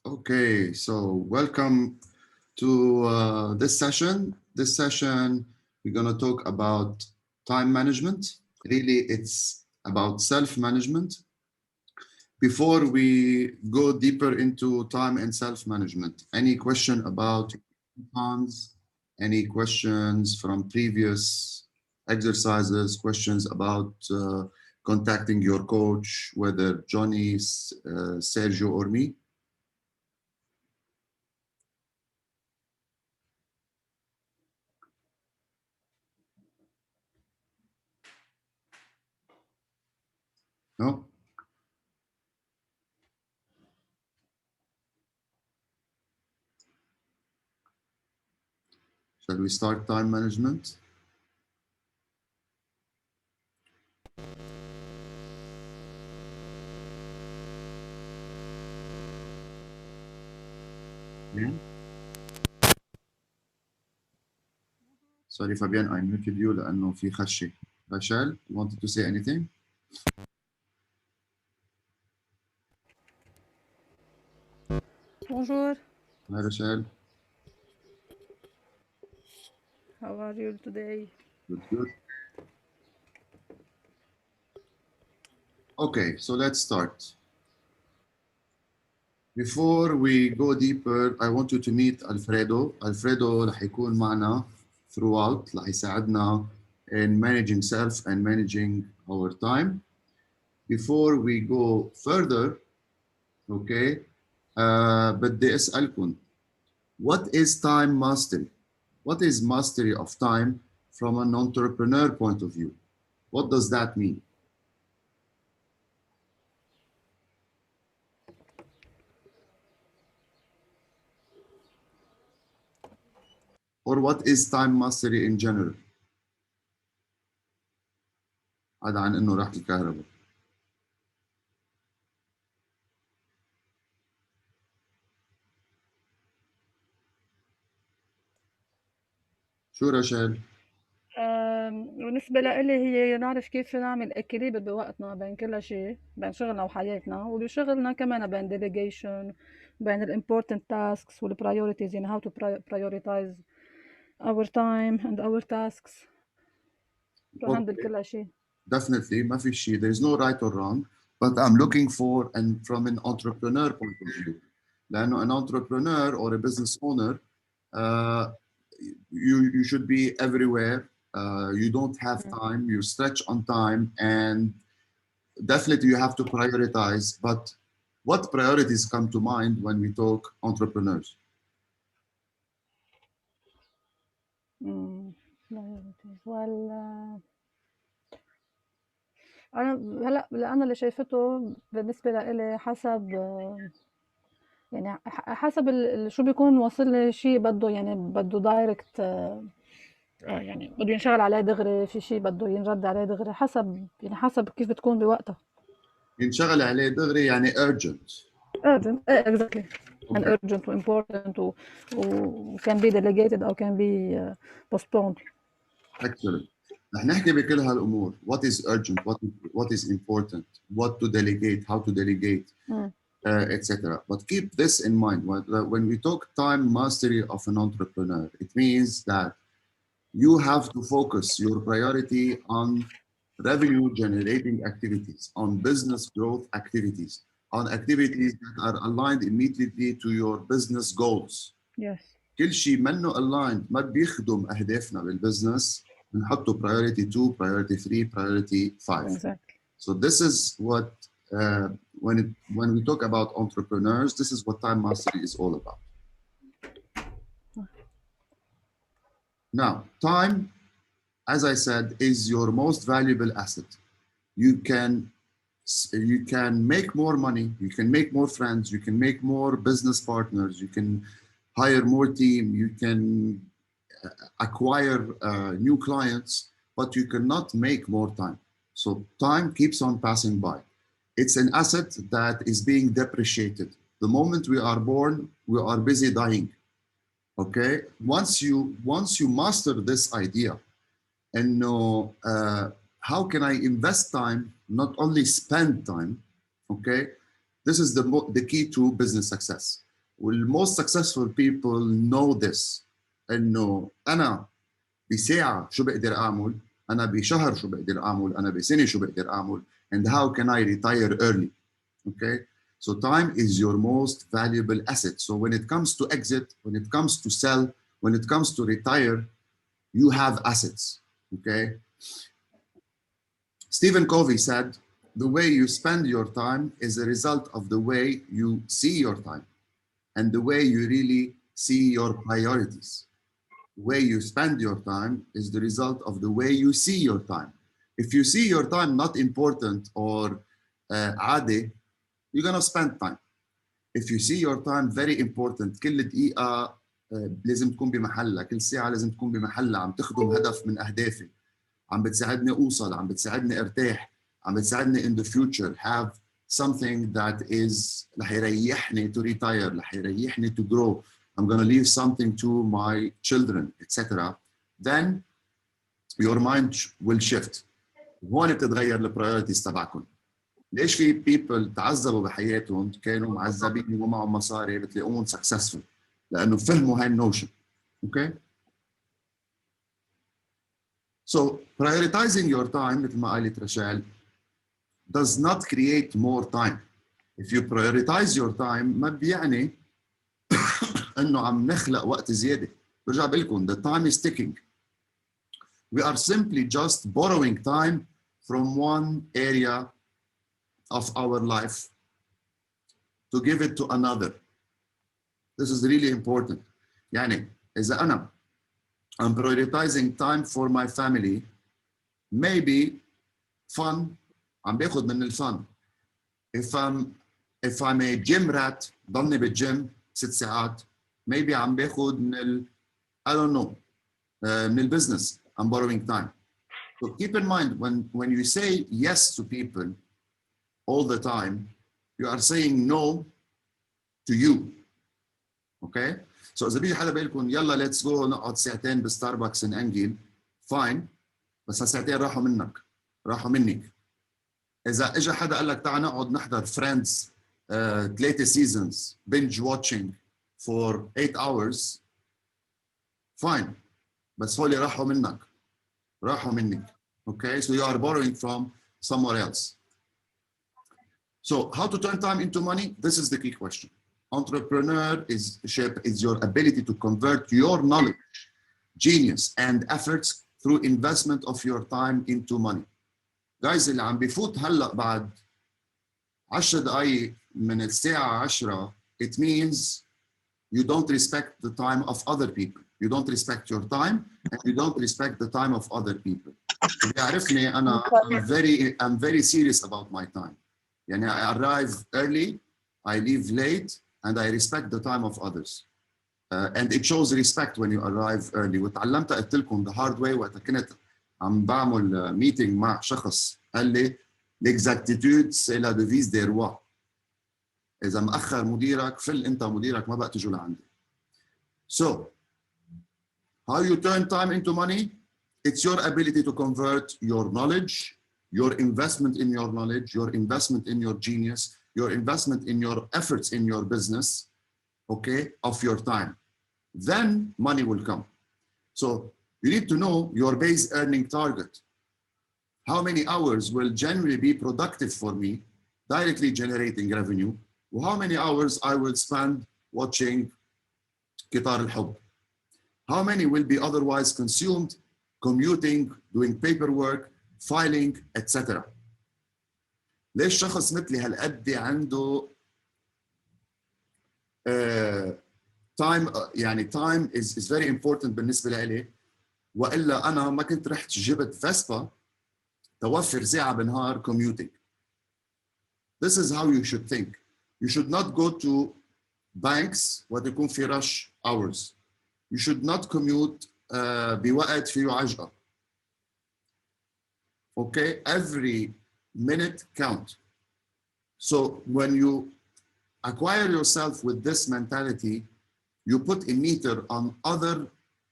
Okay, so welcome to this session. This session, we're going to talk about time management. Really, it's about self-management. Before we go deeper into time and self-management, any question about cons? Any questions from previous exercises? Questions about contacting your coach, whether Johnny, Sergio, or me? No? Shall we start time management? Yeah. Sorry, Fabian, I muted you لأنه في خشة. Rachel, you wanted to say anything? Bonjour. Hi, Rachel. How are you today? Good, good. Okay, so let's start. Before we go deeper, I want you to meet Alfredo. Alfredo رح يكون معنا throughout, رح يساعدنا in managing self and managing our time. Before we go further, okay, بدي أسألكم, what is time mastery? What is mastery of time from an entrepreneur point of view? What does that mean? Or what is time mastery in general? عدا عن انه راحت الكهرباء. شو رشال؟ بالنسبة لإلي هي نعرف كيف نعمل equilibre بوقتنا بين كل شيء، بين شغلنا وحياتنا، وبشغلنا كمان بين delegation، بين ال important tasks وال priorities، يعني how to prioritize our time and our tasks to handle كل شيء. Definitely, ما في شيء. There is no right or wrong, but I'm looking for, and from an entrepreneur point of view, لأنه an entrepreneur or a business owner, uh, you should be everywhere. You don't have time. You stretch on time, and definitely you have to prioritize. But what priorities come to mind when we talk entrepreneurs? Well, أنا اللي شايفته بالنسبة لإلي حسب يعني حسب شو بيكون واصل لي شيء بده، يعني بده دايركت، يعني بده ينشغل عليه دغري، في شيء بده ينرد عليه دغري، حسب كيف بتكون بوقتها. ينشغل عليه دغري يعني urgent. urgent exactly. and urgent و important و can be delegated أو can be postponed. Excellent. رح نحكي بكل هالامور. What is urgent? What is important? What to delegate? How to delegate? Etc. But keep this in mind. When we talk time mastery of an entrepreneur, it means that you have to focus your priority on revenue generating activities, on business growth activities, on activities that are aligned immediately to your business goals. Yes. كل شيء منه aligned ما بيخدم أهدافنا بالبزنس بنحطه priority 2, priority 3, priority 5. Exactly. So this is what, when we talk about entrepreneurs, this is what time mastery is all about. Now, time, as I said, is your most valuable asset. You can make more money, you can make more friends, you can make more business partners, you can hire more team, you can acquire new clients, but you cannot make more time. So time keeps on passing by. It's an asset that is being depreciated. The moment we are born, we are busy dying. Okay, once you master this idea and know how can I invest time, not only spend time, okay, This is the key to business success. والmost successful people know this. انه انا بساعة شو بقدر اعمل، انا بشهر شو بقدر اعمل، انا بسنة شو بقدر اعمل, and how can I retire early. Okay? So time is your most valuable asset. So when it comes to exit, when it comes to sell, when it comes to retire, you have assets. Okay? Stephen Covey said, the way you spend your time is a result of the way you see your time and the way you really see your priorities. The way you spend your time is the result of the way you see your time. If you see your time not important or عادي, you're gonna spend time. If you see your time very important, كل دقيقة لازم تكون بمحلها، كل ساعة لازم تكون بمحلها، عم تخدم هدف من أهدافي، عم بتساعدني أوصل، عم بتساعدني أرتاح، عم بتساعدني in the future have something that is رح يريحني to retire، رح يريحني to grow. I'm going to leave something to my children, etc. Then your mind will shift. هون بتتغير البرايورتيز تبعكم. ليش في people تعذبوا بحياتهم كانوا معذبين ومعهم مصاري بتلاقوهم successful؟ لأنه فهموا هاي النوشن. Okay? So prioritizing your time مثل ما قالت رشال does not create more time. If you prioritize your time ما بيعني انه عم نخلق وقت زياده. برجع بقول لكم the time is ticking. We are simply just borrowing time from one area of our life to give it to another. This is really important. يعني إذا أنا I'm prioritizing time for my family, maybe fun عم باخد من الفن. If I'm a gym rat ضلني بالجيم 6 ساعات, maybe عم باخد من I don't know, من البزنس. I'm borrowing time. So keep in mind when you say yes to people all the time, you are saying no to you. Okay? So إذا بيجي حدا بيقول لكم يلا let's go نقعد ساعتين بستاربكس نأنجل, fine, بس هالساعتين راحوا منك, راحوا منك. إذا إجا حدا قال لك تعال نقعد نحضر Friends 3 seasons binge watching for 8 hours, fine, بس هولي راحوا منك, راحوا منك. Okay, so you are borrowing from somewhere else. So how to turn time into money? This is the key question. Entrepreneurship is your ability to convert your knowledge, genius, and efforts through investment of your time into money. Guys, اللي عم بيفوت هلا بعد 10 دقايق من الساعة 10, it means you don't respect the time of other people. You don't respect your time and you don't respect the time of other people. بيعرفني أنا I'm very serious about my time. يعني I arrive early, I leave late, and I respect the time of others. And it shows respect when you arrive early. وتعلمت قلت لكم the hard way وقت كنت عم بعمل meeting مع شخص قال لي l'exactitude c'est la devise des rois. إذا مأخر مديرك فل أنت مديرك ما بقى تجوا لعندي. So, how you turn time into money? It's your ability to convert your knowledge, your investment in your knowledge, your investment in your genius, your investment in your efforts in your business, okay, of your time. Then money will come. So you need to know your base earning target. How many hours will generally be productive for me, directly generating revenue? How many hours I will spend watching Kitar al-Hub? How many will be otherwise consumed, commuting, doing paperwork, filing, etc. ليش شخص مثلي هالقد عنده time, يعني time is very important بالنسبة لي, وإلا أنا ما كنت رحت جبت فيسبا توفر ساعة بالنهار commuting. This is how you should think. You should not go to banks وتكون في rush hours. You should not commute بوقت فيه عجقة. Okay, every minute count. So when you acquire yourself with this mentality, you put a meter on other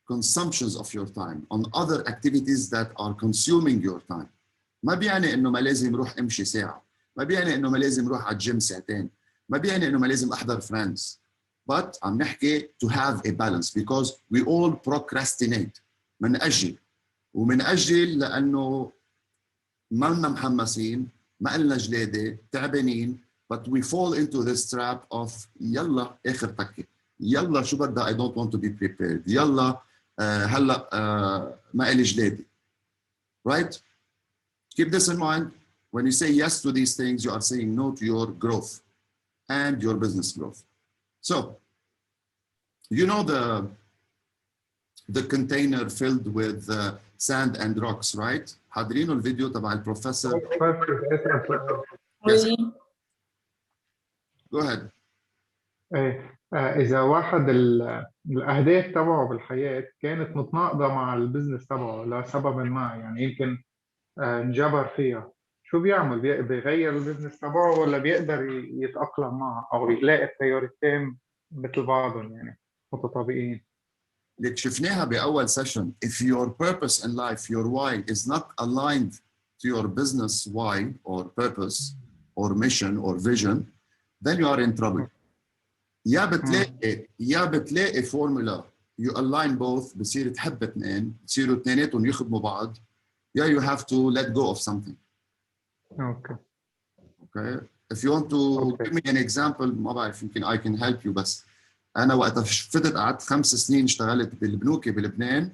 consumptions of your time, on other activities that are consuming your time. ما بيعني انه ما لازم روح امشي ساعة, ما بيعني انه ما لازم روح على الجيم ساعتين, ما بيعني انه ما لازم احضر friends but عم نحكي to have a balance because we all procrastinate ومنأجل لانه ما لنا محمسين ما لنا جلاده تعبانين but we fall into this trap of يلا اخر تكه يلا شو بدها I don't want to be prepared يلا هلا ما إلي جلاده right. Keep this in mind. When you say yes to these things, you are saying no to your growth and your business growth. So, you know the container filled with sand and rocks, right? حاضرينه الفيديو تبع البروفيسور. Yes. Go ahead. إذا واحد الأهداف تبعه بالحياة كانت متناقضة مع البزنس تبعه لسبب ما، يعني يمكن انجبر فيها، شو بيعمل؟ بيغير البزنس تبعه ولا بيقدر يتأقلم معها أو يلاقي التيارتين مثل بعضهم يعني متطابقين؟ اللي شفناها بأول session, if your purpose in life, your why is not aligned to your business why or purpose or mission or vision, then you are in trouble. يا بتلاقي فورمولا you align both بصير تحب اثنين بصيروا اثنيناتهم يخدموا بعض. Yeah, you have to let go of something. Okay. If you want to give me an example, ما بعرف يمكن I can help you بس أنا وقتها فتت قعدت 5 سنين اشتغلت بالبنوك بلبنان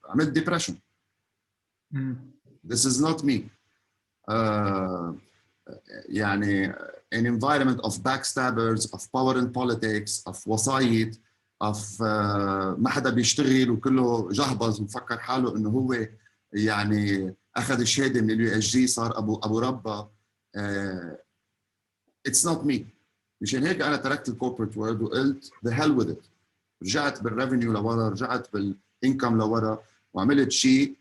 عملت depression. This is not me. يعني an environment of backstabbers, of power in politics, of وسايط, of ما حدا بيشتغل وكله جهبز ومفكر حاله انه هو يعني اخذ الشهاده من الUSG صار ابو ربا. It's not me. مشان هيك انا تركت الكوربريت وورد وقلت the hell with it. رجعت بالريفينيو لورا، رجعت بالانكم لورا، وعملت شيء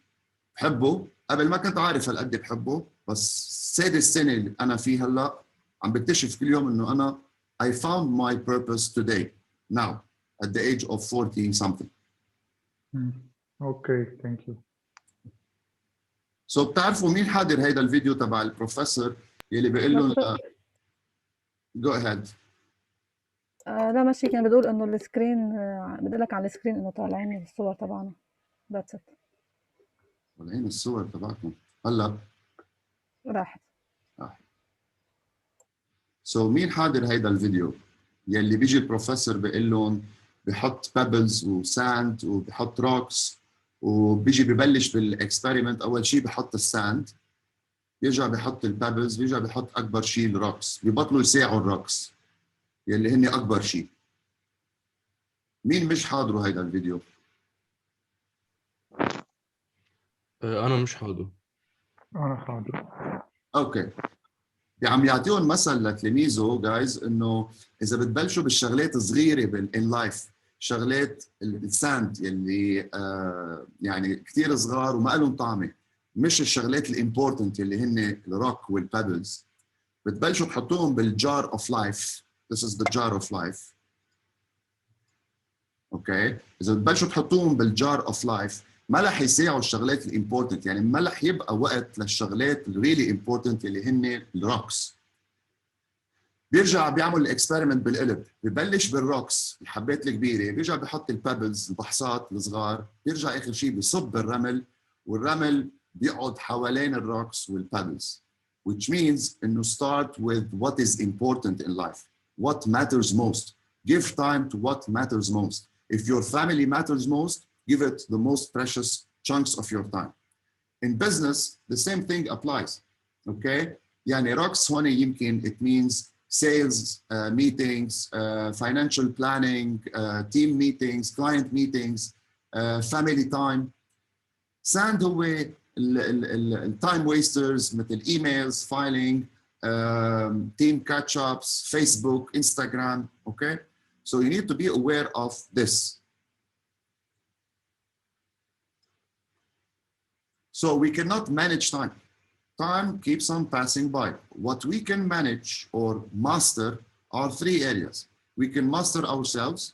بحبه قبل ما كنت عارف هالقد بحبه، بس سادس سنه اللي انا فيه هلا عم بكتشف كل يوم انه انا I found my purpose today now at the age of 40 something. Okay, thank you. So بتعرفوا مين حاضر هيدا الفيديو تبع البروفيسور يلي بيقول لهم go ahead. لا ماشي، كان بتقول انه السكرين بدلك على السكرين انه طالعين الصور تبعنا. That's it. طالعين الصور تبعكم هلا راحت. So مين حاضر هيدا الفيديو يلي بيجي البروفيسور بيقول لهم بحط بابلز وساند وبحط روكس وبيجي ببلش بالاكسبيرمنت. اول شيء بحط الساند، بيرجع بحط البابلز، بيرجع بحط اكبر شيء الروكس، بيبطلوا يساعوا الروكس يلي هن اكبر شيء. مين مش حاضره هيدا الفيديو؟ انا مش حاضر. انا حاضر. اوكي. عم يعطيهم مثل لتلاميذه جايز انه اذا بتبلشوا بالشغلات الصغيره بالان لايف، شغلات الساند يلي يعني كثير صغار وما لهم طعمه، مش الشغلات الامبورتنت يلي هن الروك والبابلز، بتبلشوا تحطوهم بالجار اوف لايف. This is the jar of life. اوكي. اذا بتبلشوا تحطوهم بالجار اوف لايف ما رح يساعوا الشغلات الامبورتنت، يعني ما رح يبقى وقت للشغلات الريلي امبورتنت اللي هن الروكس. بيرجع بيعمل الاكسبيرمنت بالقلب، ببلش بالروكس الحبات الكبيره، بيرجع بحط البابلز البحصات الصغار، بيرجع اخر شيء بصب الرمل، والرمل بيقعد حوالين الروكس والبابلز. Which means انه start with what is important in life, what matters most. Give time to what matters most. If your family matters most, give it the most precious chunks of your time. In business, the same thing applies. Okay? يعني rocks هون يمكن it means sales meetings, financial planning, team meetings, client meetings, family time. Sand هو التايم ويسترز مثل ايميلز، فايلينج، team catch-ups, Facebook, Instagram. Okay? So you need to be aware of this. So we cannot manage time. Time keeps on passing by. What we can manage or master are 3 areas. We can master ourselves,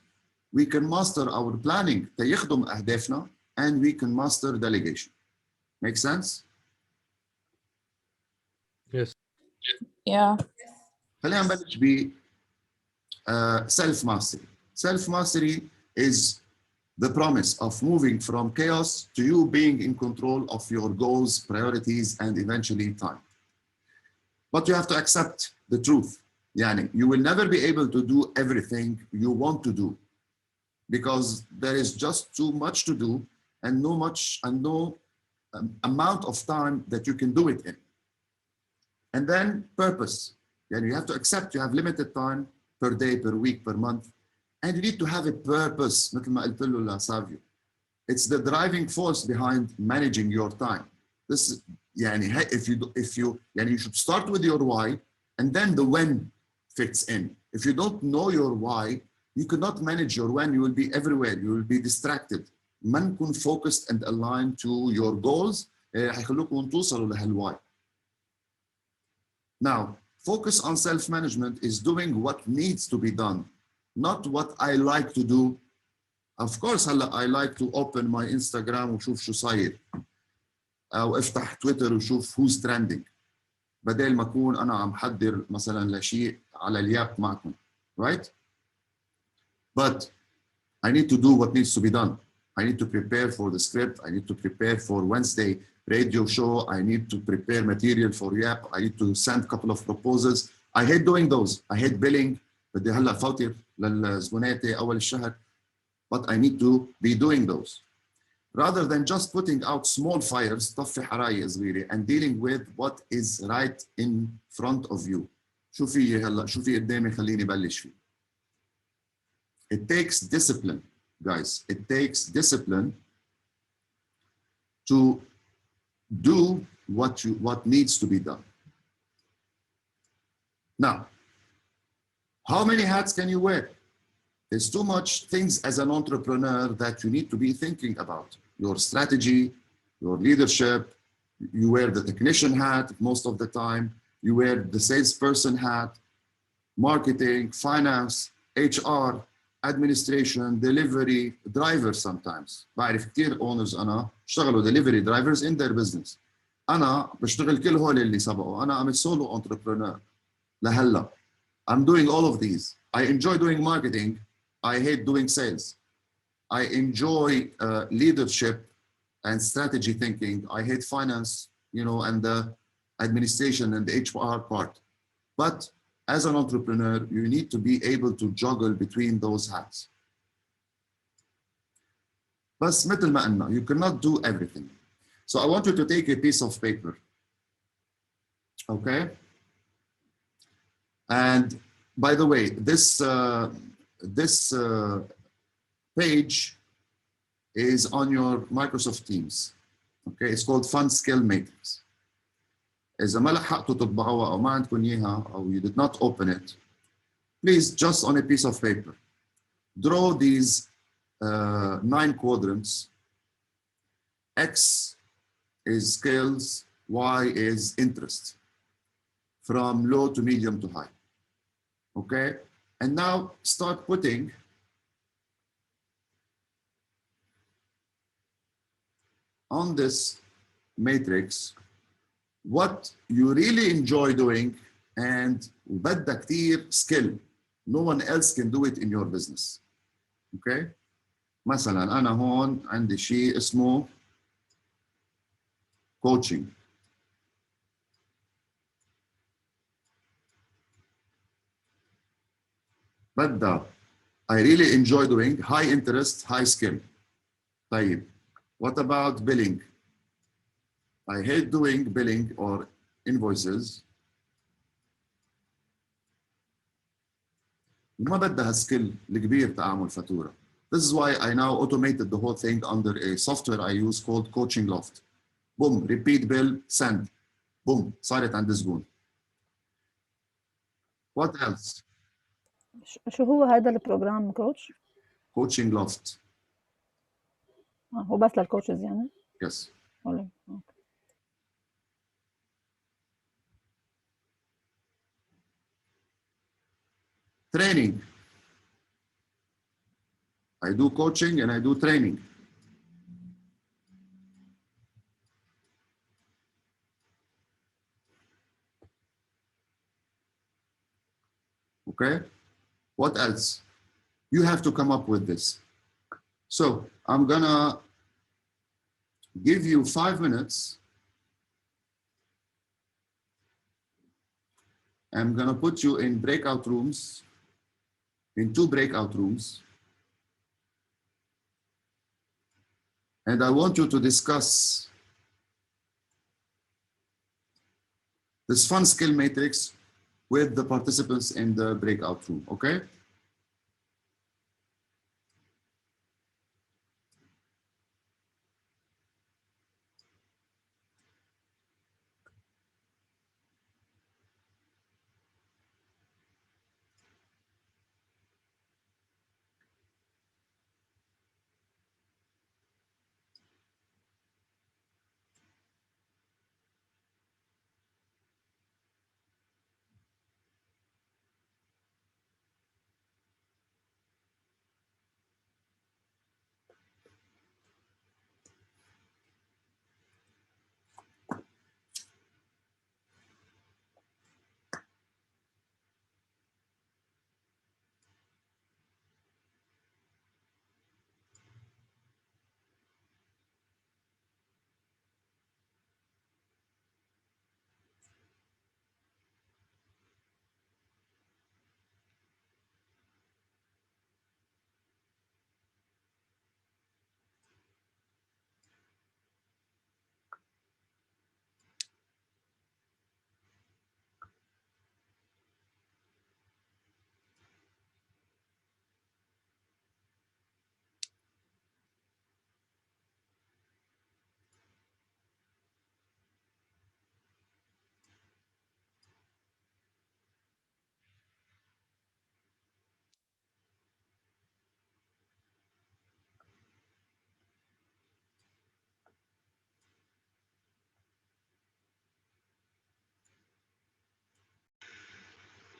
we can master our planning تيخدم أهدافنا, and we can master delegation. Make sense? Yes. Yeah. خلينا نبلش ب self mastery. Self mastery is the promise of moving from chaos to you being in control of your goals, priorities, and eventually time. But you have to accept the truth. Yani, you will never be able to do everything you want to do because there is just too much to do and no amount of time that you can do it in. And then purpose. Yani you have to accept you have limited time per day, per week, per month, and you need to have a purpose. مثل ما قلت له لسافيو. It's the driving force behind managing your time. This يعني if you يعني you should start with your why and then the when fits in. If you don't know your why, you cannot manage your when. You will be everywhere. You will be distracted. ما نكون focused and aligned to your goals هيخلوكم توصلوا لهالواي. Now, focus on self-management is doing what needs to be done, not what I like to do. Of course, I like to open my Instagram وشوف شو صاير أو افتح تويتر وشوف who's trending بدل ما أكون أنا عم حضر مثلا لشيء على الياب معكم, right? But I need to do what needs to be done. I need to prepare for the script. I need to prepare for Wednesday radio show. I need to prepare material for YEPP. I need to send a couple of proposals. I hate doing those. I hate billing. بدي هلا فوتر للزبوناتي أول الشهر. But I need to be doing those. Rather than just putting out small fires, طفي حرايق صغيرة, and dealing with what is right in front of you. شو في هلا شو في قدامي خليني بلش فيه. It takes discipline, guys. It takes discipline to do what needs to be done. Now, how many hats can you wear? There's too much things as an entrepreneur that you need to be thinking about. Your strategy, your leadership, you wear the technician hat most of the time, you wear the salesperson hat, marketing, finance, HR, administration, delivery, drivers sometimes. بعرف كتير owners أنا اشتغلوا delivery drivers in their business. أنا بشتغل كل هول اللي سبقوا. أنا I'm a solo entrepreneur لهلا. I'm doing all of these. I enjoy doing marketing. I hate doing sales. I enjoy leadership and strategy thinking. I hate finance, and the administration and the HR part. But as an entrepreneur, you need to be able to juggle between those hats. بس مثل ما قلنا, you cannot do everything. So I want you to take a piece of paper. Okay? And by the way, this page is on your Microsoft Teams. Okay, it's called Fun Skill Matrix. إذا ما لحقتوا تطبعوها أو ما عندكم إياها أو you did not open it, please just on a piece of paper, draw these 9 quadrants. X is skills, Y is interest, from low to medium to high. Okay, and now start putting on this matrix what you really enjoy doing and وبدها كتير skill. No one else can do it in your business. Okay? مثلا أنا هون عندي شيء اسمه coaching. بدها I really enjoy doing high interest, high skill. طيب, what about billing? I hate doing billing or invoices. ما بدها سكيل الكبير تعامل فاتورة. This is why I now automated the whole thing under a software I use called Coaching Loft. Boom, repeat bill, send. Boom, صارت عند الزبون. What else? شو هو هذا البروجرام كوتش؟ Coaching Loft. هو بس للكوتشز يعني؟ Yes. ولا Training. I do coaching and I do training. Okay? What else? You have to come up with this. So I'm gonna give you 5 minutes. I'm gonna put you in breakout rooms, in 2 breakout rooms. And I want you to discuss this fun skill matrix with the participants in the breakout room, okay?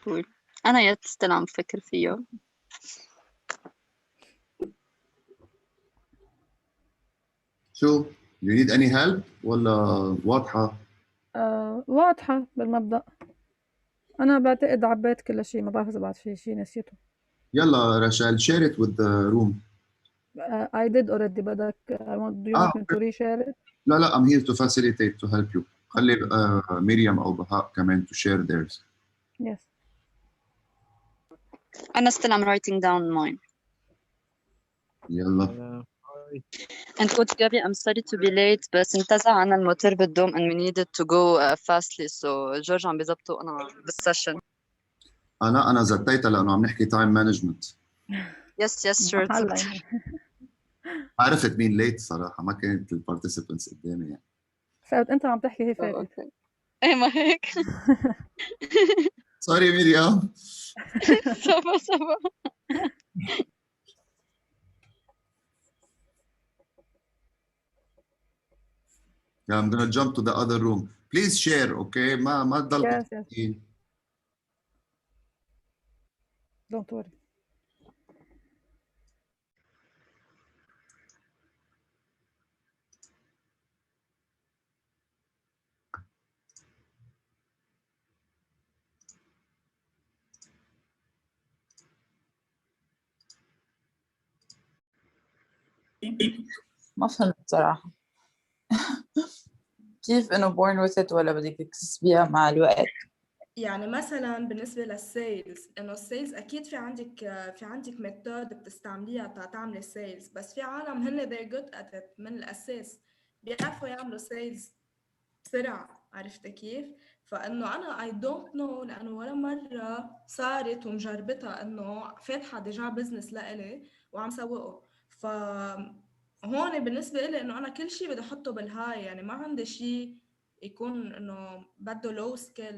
cool. أنا يت still عم فكر فيه. شو you need any help ولا واضحة؟ واضحة بالمبدأ. أنا بعتقد عبيت كل شيء، ما بعرف إذا بعد في شيء نسيته. يلا رشال share it with the room. I did already. بدك do you want me to reshare it? لا لا I'm here to facilitate to help you. خلي مريم أو بهاء كمان to share theirs. Yes. أنا still I'm writing down mine. يلا. And Coach Gabby, I'm sorry to be late, بس انتزع عنا الموتور بالدوم and we needed to go fastly, so جورج عم بيزبطوا أنا بالسيشن. أنا زتيتها لأنه عم نحكي time management. Yes sure. عرفت مين ليت صراحة، ما كانت البارتيسيبنتس قدامي يعني. فقلت أنت عم تحكي هي فاتت. إيه ما هيك. سوري مريم. صبا. Yeah, I'm gonna jump to the other room. Please share, okay? ما تضل. Yes. Don't worry. ما فهمت صراحة. كيف إنه born with it ولا بدك تكتسبيها مع الوقت؟ يعني مثلا بالنسبة للسيلز إنه السيلز أكيد في عندك ميثود بتستعمليها تعملي السيلز، بس في عالم هن they're good at it من الأساس، بيعرفوا يعملوا سيلز بسرعة. عرفت كيف؟ فإنه أنا I don't know لأنه ولا مرة صارت ومجربتها إنه فاتحة ديجا بزنس لإلي وعم سوقه. فهون بالنسبة إلي إنه أنا كل شيء بدي أحطه بالهاي، يعني ما عندي شيء يكون إنه بده low skill.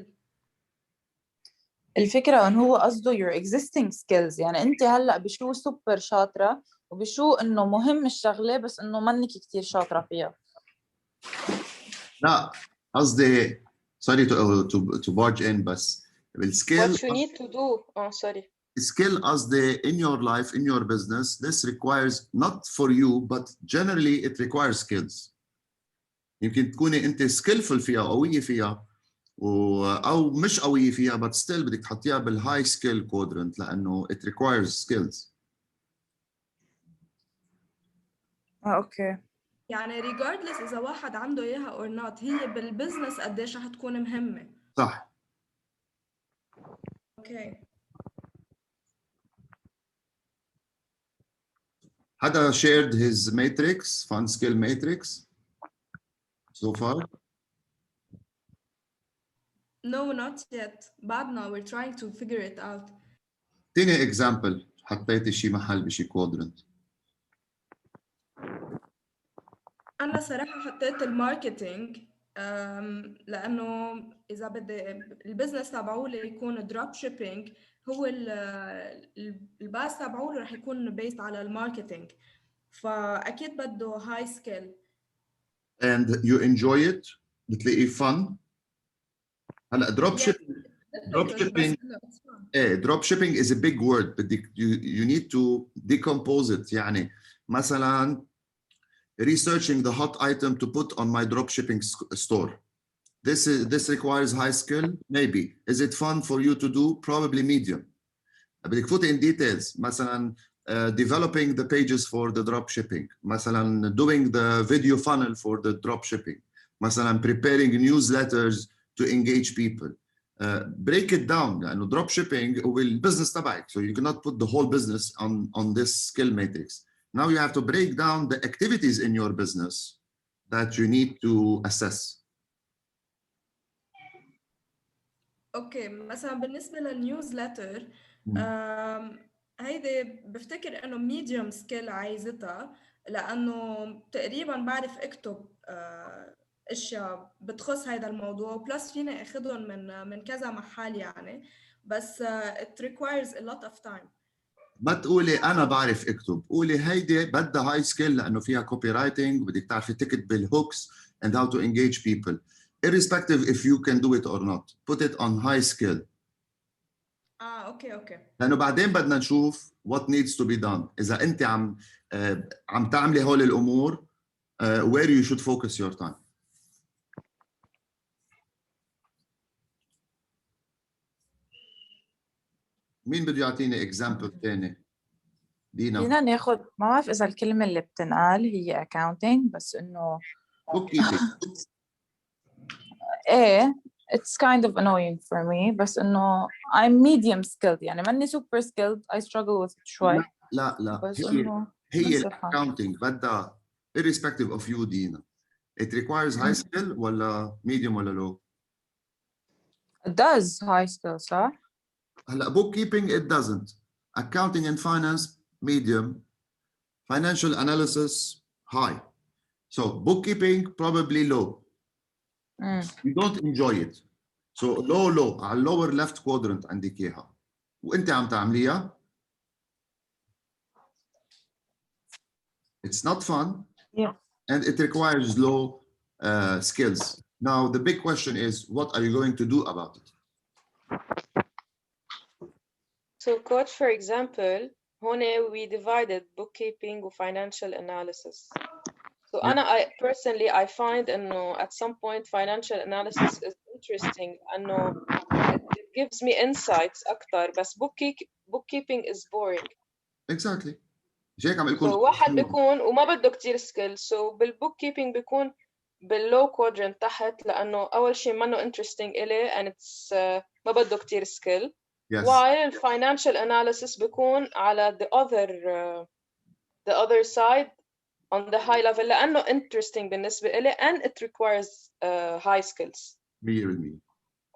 الفكرة إنه هو قصده your existing skills، يعني أنت هلأ بشو سوبر شاطرة وبشو إنه مهم الشغلة بس إنه منك كتير شاطرة فيها. لا قصدي sorry to barge in بس بالسكيل. What you need to do. Oh sorry. Skill قصدي in your life, in your business, this requires not for you but generally it requires skills. يمكن تكوني أنت skillful فيها قوية فيها او مش قويه فيها but still بدك تحطيها بالهاي سكيل كوادرنت لانه it requires skills. اوكي. يعني regardless إذا واحد عنده إياها or not، هي بالبزنس قديش رح تكون مهمة. صح. أوكي. حدا shared his matrix, fun skill matrix so far? No, not yet. بعدنا we're trying to figure it out. تاني example حطيتي شي محل بشي quadrant. أنا صراحة حطيت الماركتينج لأنه إذا بدي البزنس تبعولي يكون دروب شيبينج، هو الباس تبعولي رح يكون based على الماركتينج، فأكيد بده هاي سكيل. And you enjoy it? بتلاقيه fun؟ هلا drop shipping ايه drop shipping is a big word بدك you need to decompose it. يعني مثلا researching the hot item to put on my drop shipping store. This requires high skill, maybe. Is it fun for you to do? Probably medium. بدك تفوتي in details. مثلا developing the pages for the drop shipping. مثلا doing the video funnel for the drop shipping. مثلا preparing newsletters to engage people. Break it down لأنه drop shipping هو البزنس تبعك, so you cannot put the whole business on this skill matrix. Now you have to break down the activities in your business that you need to assess. اوكي مثلا بالنسبه للنيوزلتر هيدي بفتكر انه ميديوم سكيل عايزتها، لانه تقريبا بعرف اكتب اشياء بتخص هذا الموضوع، بلس فيني اخذهم من كذا محل يعني، بس it requires a lot of time. ما تقولي انا بعرف اكتب، قولي هيدي بدها هاي سكيل لانه فيها كوبي رايتنج وبدك تعرفي تكتب بالهوكس and how to engage people irrespective if you can do it or not. Put it on high skill. اوكي لانه بعدين بدنا نشوف what needs to be done. اذا انت عم تعملي هول الامور where you should focus your time. مين بده يعطيني اكزامبل ثاني؟ دينا. فينا ناخذ، ما بعرف اذا الكلمه اللي بتنقال هي accounting، بس انه book keeping. ايه it's kind of annoying for me، بس انه I'm medium skilled، يعني ماني super skilled، I struggle with it شوي. لا بس انه هي accounting بدها irrespective of you دينا. It requires high skill ولا medium ولا low؟ it does high skill صح؟ هلا bookkeeping it doesn't. Accounting and finance medium. Financial analysis high. So bookkeeping probably low. You don't enjoy it. So low على lower left quadrant عندك اياها. وانت عم تعمليها. It's not fun. Yeah. And it requires low skills. Now the big question is, what are you going to do about it? So coach, for example, هون we divided bookkeeping and financial analysis. So I personally I find إنه at some point financial analysis is interesting إنه it gives me insights أكتر، بس bookkeeping is boring. Exactly. هيك عم يكون. So واحد بيكون وما بده كتير skill. So بالbookkeeping بيكون بالlow quadrant تحت، لأنه أول شيء منه interesting إلي and it's ما بده كتير skill. Yes. While financial analysis بيكون على the other side on the high level لأنه interesting بالنسبة إلي and it requires high skills. 100%.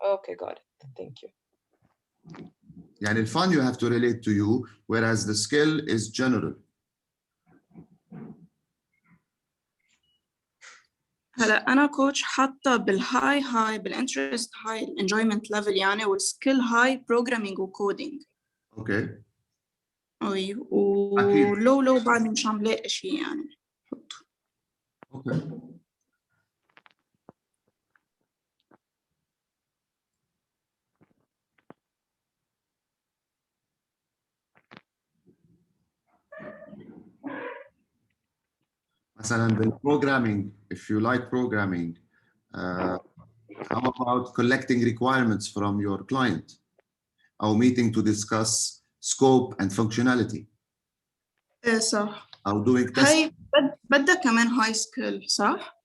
Okay, got it. Thank you. يعني الfun you have to relate to you, whereas the skill is general. هلا أنا كوتش حاطة بالهاي بالانترست هاي الانجويمنت ليفل يعني، والسكيل هاي بروجرامينج وكودينج. اوكي. أي ولو بعد مش عم لاقي شيء يعني حطه. اوكي. مثلا بالبروجرامينج if you like programming How about collecting requirements from your client? Or meeting to discuss scope and functionality? صح. Or doing testing? هاي بدها كمان هاي سكيل صح؟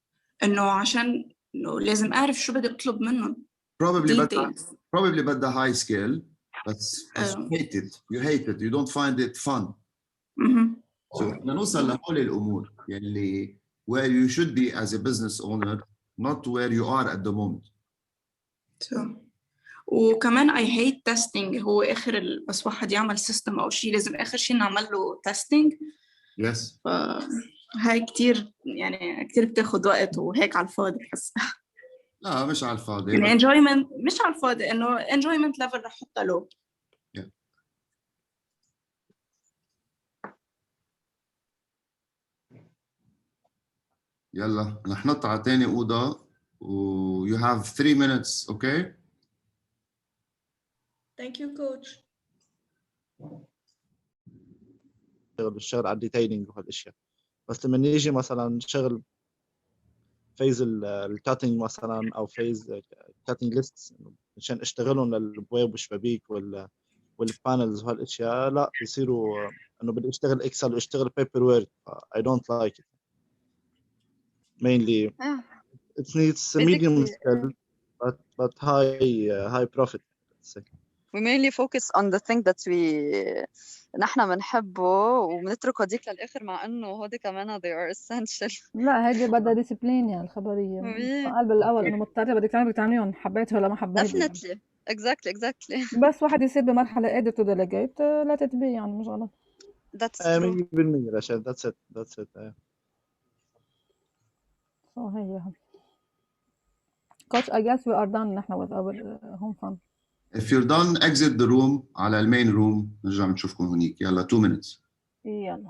إنه عشان إنه لازم أعرف شو بدي أطلب منهم. Probably بدها high skill, but you hate it. You hate it. You don't find it fun. So نوصل لهول الأمور يعني where you should be as a business owner, not where you are at the moment. وكمان I hate testing. هو آخر بس واحد يعمل سيستم أو شيء لازم آخر شيء نعمل له testing. Yes. هاي كتير يعني كتير بتاخد وقت وهيك على الفاضي بحس. لا مش على الفاضي. يعني enjoyment مش على الفاضي إنه enjoyment level رح أحطها له. يلا رح نطلع على تاني أوضة و you have 3 minutes, okay? Thank you coach. الشغل على الديتيلينج وهالاشياء، بس لما يجي مثلا شغل فيز الكاتنج مثلا او فيز كاتنج ليست عشان اشتغلهم للبويب والشبابيك والبانلز وهالاشياء، لا بيصيروا انه بدي اشتغل اكسل واشتغل بيبر وورك. I don't like it mainly. It needs medium skill but high profit. We mainly focus on the thing that نحن بنحبه وبنترك هديك للآخر، مع إنه هودي كمان they are essential. لا هيدي بدها ديسيبلين يعني الخبرية. قال بالأول إنه مضطرة بدك تعمليهم حبيتها ولا ما حبيتها. Definitely. Exactly. بس واحد يصير بمرحلة قادر to delegate لا تتبي يعني مش غلط. That's true. 100% عشان that's it. هي Coach, I guess we are done نحن with our home fun. If you're done, exit the room على المين روم، نرجع نشوفكم هنيك. يلا 2 minutes. يلا.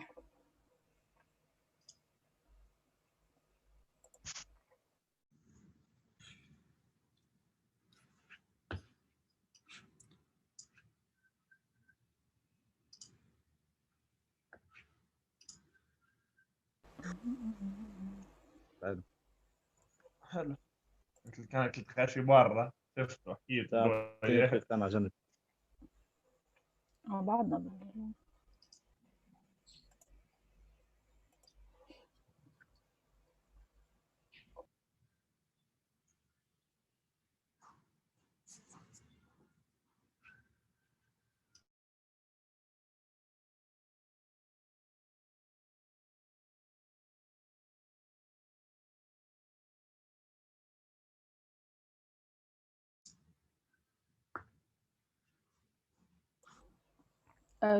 حلو. مثل كانت الخاشي برا شفته اكيد. انا جنب بعدنا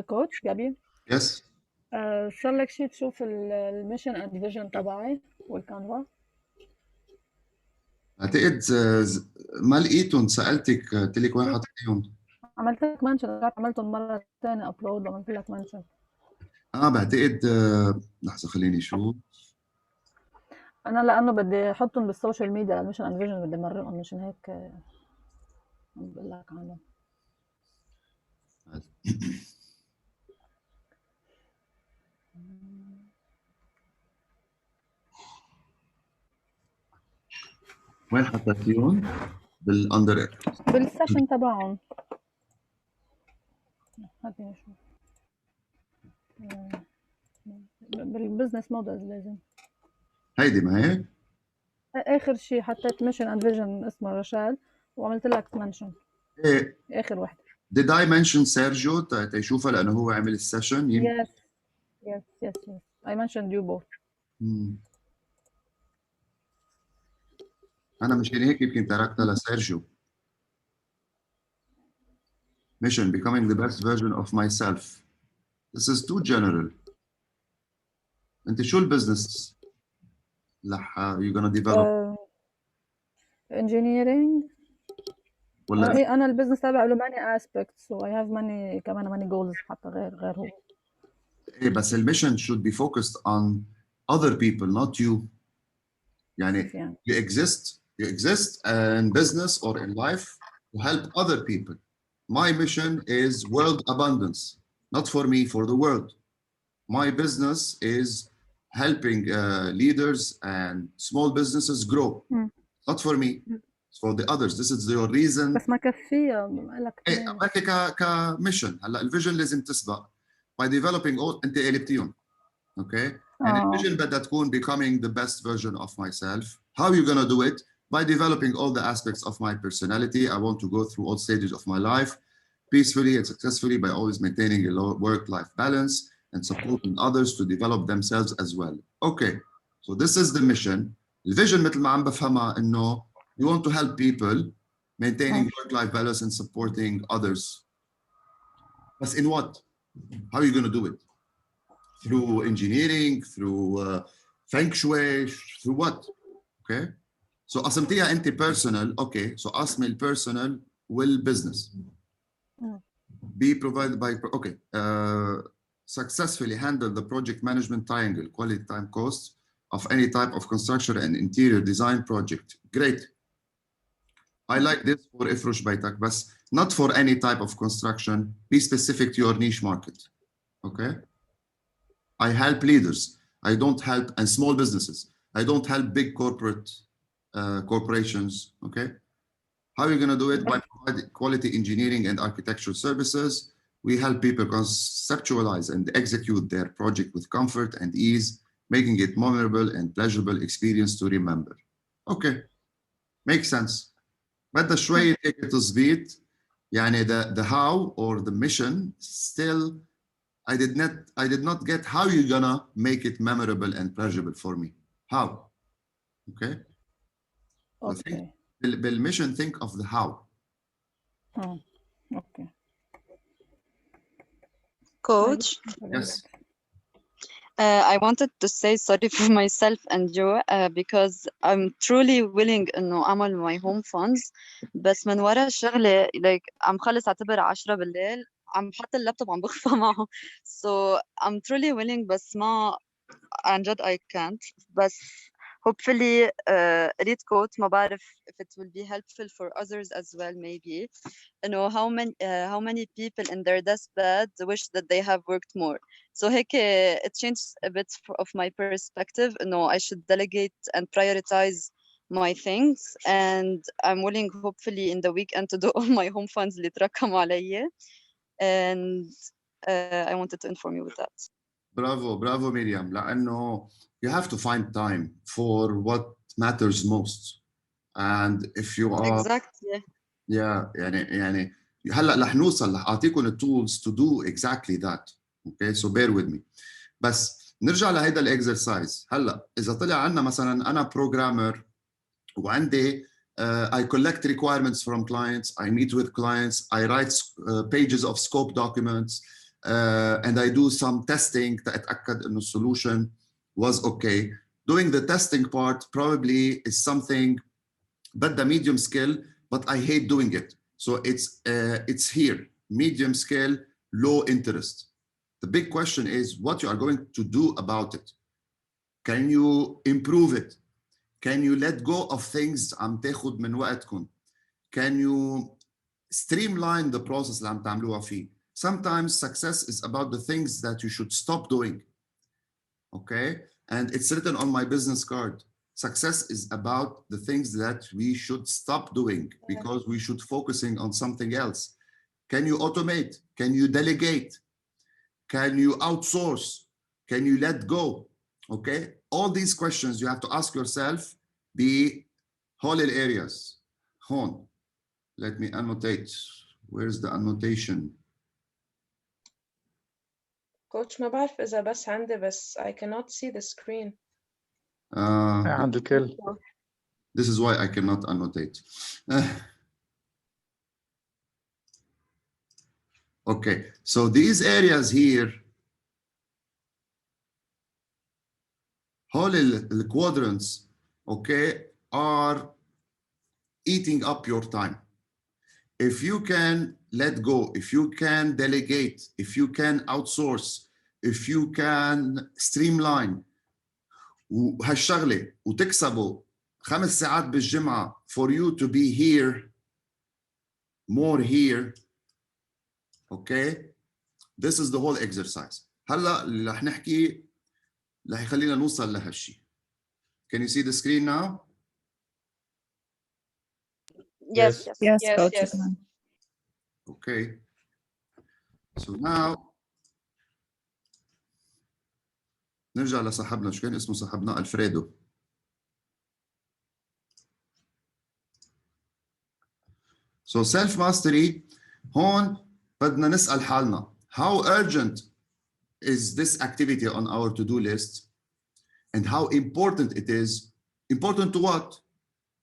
كوتش جابي. Yes. صار لك شيء تشوف الميشن اند فيجن تبعي والكانفا؟ اعتقد ما لقيتهم، سألتك قلت لك وين حطيتيهم؟ عملت لك منشن، رجعت عملتهم مرة ثانية ابلود وعملت لك منشن. بعتقد لحظة خليني شوف. أنا لأنه بدي أحطهم بالسوشيال ميديا الميشن اند فيجن بدي مرقهم، مشان هيك عم بقول لك عنهم. وين حطيتيهم؟ بالاندر بالسيشن تبعهم. هاتي نشوف. بالبزنس مودلز لازم. هيدي ما هيك؟ آخر شيء حطيت ميشن اند فيجن اسمه رشاد وعملت لك منشن. ايه آخر واحدة. Did I mention سيرجيو تيشوفها لأنه هو عمل السيشن؟ Yes. I mentioned you both. أنا مشان هيك يمكن تركتها لسيرجيو. Mission: becoming the best version of myself. This is too general. أنت شو البزنس اللي you're gonna develop؟ engineering. ولا أنا البزنس تبعي له many aspects, so I have many goals حتى غير هو. إيه بس الميشن should be focused on other people, not you. يعني you exist in business or in life to help other people. My mission is world abundance, not for me, for the world. My business is helping leaders and small businesses grow, not for me. for the others. This is your reason. بس ما كفيها لك ايه اثنين. بحكي كميشن. هلا الفيجن لازم تسبق by developing all. انت قلبتيهم. Okay. And الفيجن بدها تكون becoming the best version of myself. How are you gonna do it? By developing all the aspects of my personality. I want to go through all stages of my life peacefully and successfully by always maintaining a low work-life balance and supporting others to develop themselves as well. Okay. So this is the mission. The vision مثل ما عم بفهمها إنه you want to help people maintaining work-life balance and supporting others. But in what? How are you going to do it? Through engineering, through feng shui, through what? Okay. So قسمتيها أنت personal. Okay. So قسم personal والbusiness. Be provided by. Okay. Successfully handle the project management triangle, quality, time, costs of any type of construction and interior design project. Great. I like this for Ifrush Baitak, but not for any type of construction. Be specific to your niche market. Okay. I help leaders. I don't help and small businesses. I don't help big corporate corporations. Okay. How are you going to do it? By providing quality engineering and architectural services. We help people conceptualize and execute their project with comfort and ease, making it memorable and pleasurable experience to remember. Okay. Makes sense. بدها شوية هيك تظبيط. يعني the how or the mission still I did not get how you're gonna make it memorable and pleasurable for me. How? Okay. So think بالmission think of the how. Okay. Coach. Yes. I wanted to say sorry for myself and you because I'm truly willing إنه أعمل my home funds بس من ورا الشغلة like عم خلص أعتبر 10 بالليل عم حط اللابتوب عم بخفى معه so I'm truly willing بس ما عن جد I can't بس hopefully read quote ما بعرف if it will be helpful for others as well maybe you know how many people in their deathbed wish that they have worked more so هيك it changed a bit of my perspective you know I should delegate and prioritize my things and I'm willing hopefully in the weekend to do all my home funds اللي تراكموا علي and I wanted to inform you with that. Bravo Miriam. لأنه you have to find time for what matters most. And if you are exactly yeah يعني هلا رح نوصل رح أعطيكم التولز to do exactly that. Okay, so bear with me. بس نرجع لهيدا الاكسرسايز. هلا إذا طلع عنا مثلا أنا programmer وعندي I collect requirements from clients, I meet with clients, I write pages of scope documents, and I do some testing to أتأكد إنه solution was okay. Doing the testing part probably is something بدها medium skill, but I hate doing it. So it's here, medium skill, low interest. The big question is what you are going to do about it. Can you improve it? Can you let go of things عم تاخد من وقتكم? Can you streamline the process اللي عم تعملوها فيه? Sometimes success is about the things that you should stop doing. Okay? And it's written on my business card. Success is about the things that we should stop doing because we should focusing on something else. Can you automate? Can you delegate? Can you outsource? Can you let go? Okay? All these questions you have to ask yourself the whole areas. Hon. Let me annotate. Where's the annotation? Coach ما بعرف إذا بس عندي بس I cannot see the screen. عند الكل. This is why I cannot annotate. Okay, so these areas here, all the quadrants, okay, are eating up your time. If you can let go, if you can delegate, if you can outsource, if you can streamline وهالشغلة وتكسبوا 5 ساعات بالجمعة for you to be here, more here, okay? This is the whole exercise. هلا اللي رح نحكي رح يخلينا نوصل لهالشيء. Can you see the screen now? Yes, Yes. yes, Yes, coach. yes. Okay. So now نرجع لصاحبنا، شو كان اسمه صاحبنا؟ الفريدو. So self mastery هون بدنا نسأل حالنا how urgent is this activity on our to-do list and how important it is. Important to what?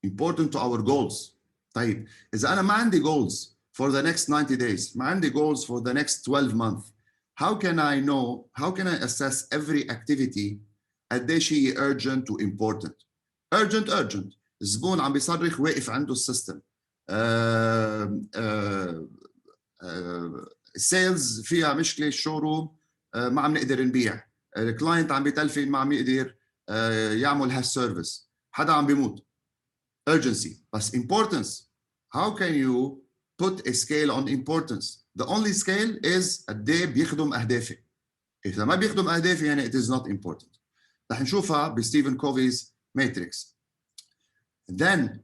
Important to our goals. طيب إذا أنا ما عندي goals for the next 90 days، ما عندي goals for the next 12 months, how can I know, how can I assess every activity قديش هي urgent و important؟ urgent الزبون عم بيصرخ واقف عنده السيستم، السيلز فيها مشكله، الشوروم ما عم نقدر نبيع، الكلاينت عم بيتلفن ما عم يقدر يعمل هالسيرفيس، حدا عم بيموت. urgency بس importance. How can you put a scale on importance? The only scale is قد ايه بيخدم اهدافي. اذا ما بيخدم اهدافي يعني it is not important. رح نشوفها بستيفن كوفي's matrix. Then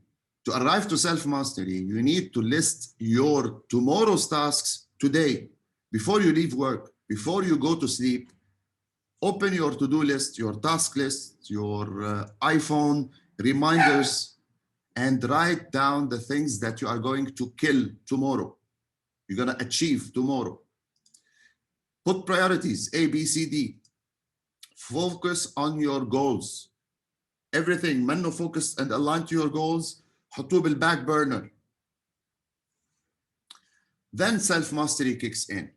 to arrive to self-mastery, you need to list your tomorrow's tasks today. Before you leave work, before you go to sleep, open your to-do list, your task list, your iPhone, reminders, and write down the things that you are going to kill tomorrow. You're going to achieve tomorrow. Put priorities, A, B, C, D. Focus on your goals. Everything منه focused and aligned to your goals, حطوه بالback burner. Then self-mastery kicks in.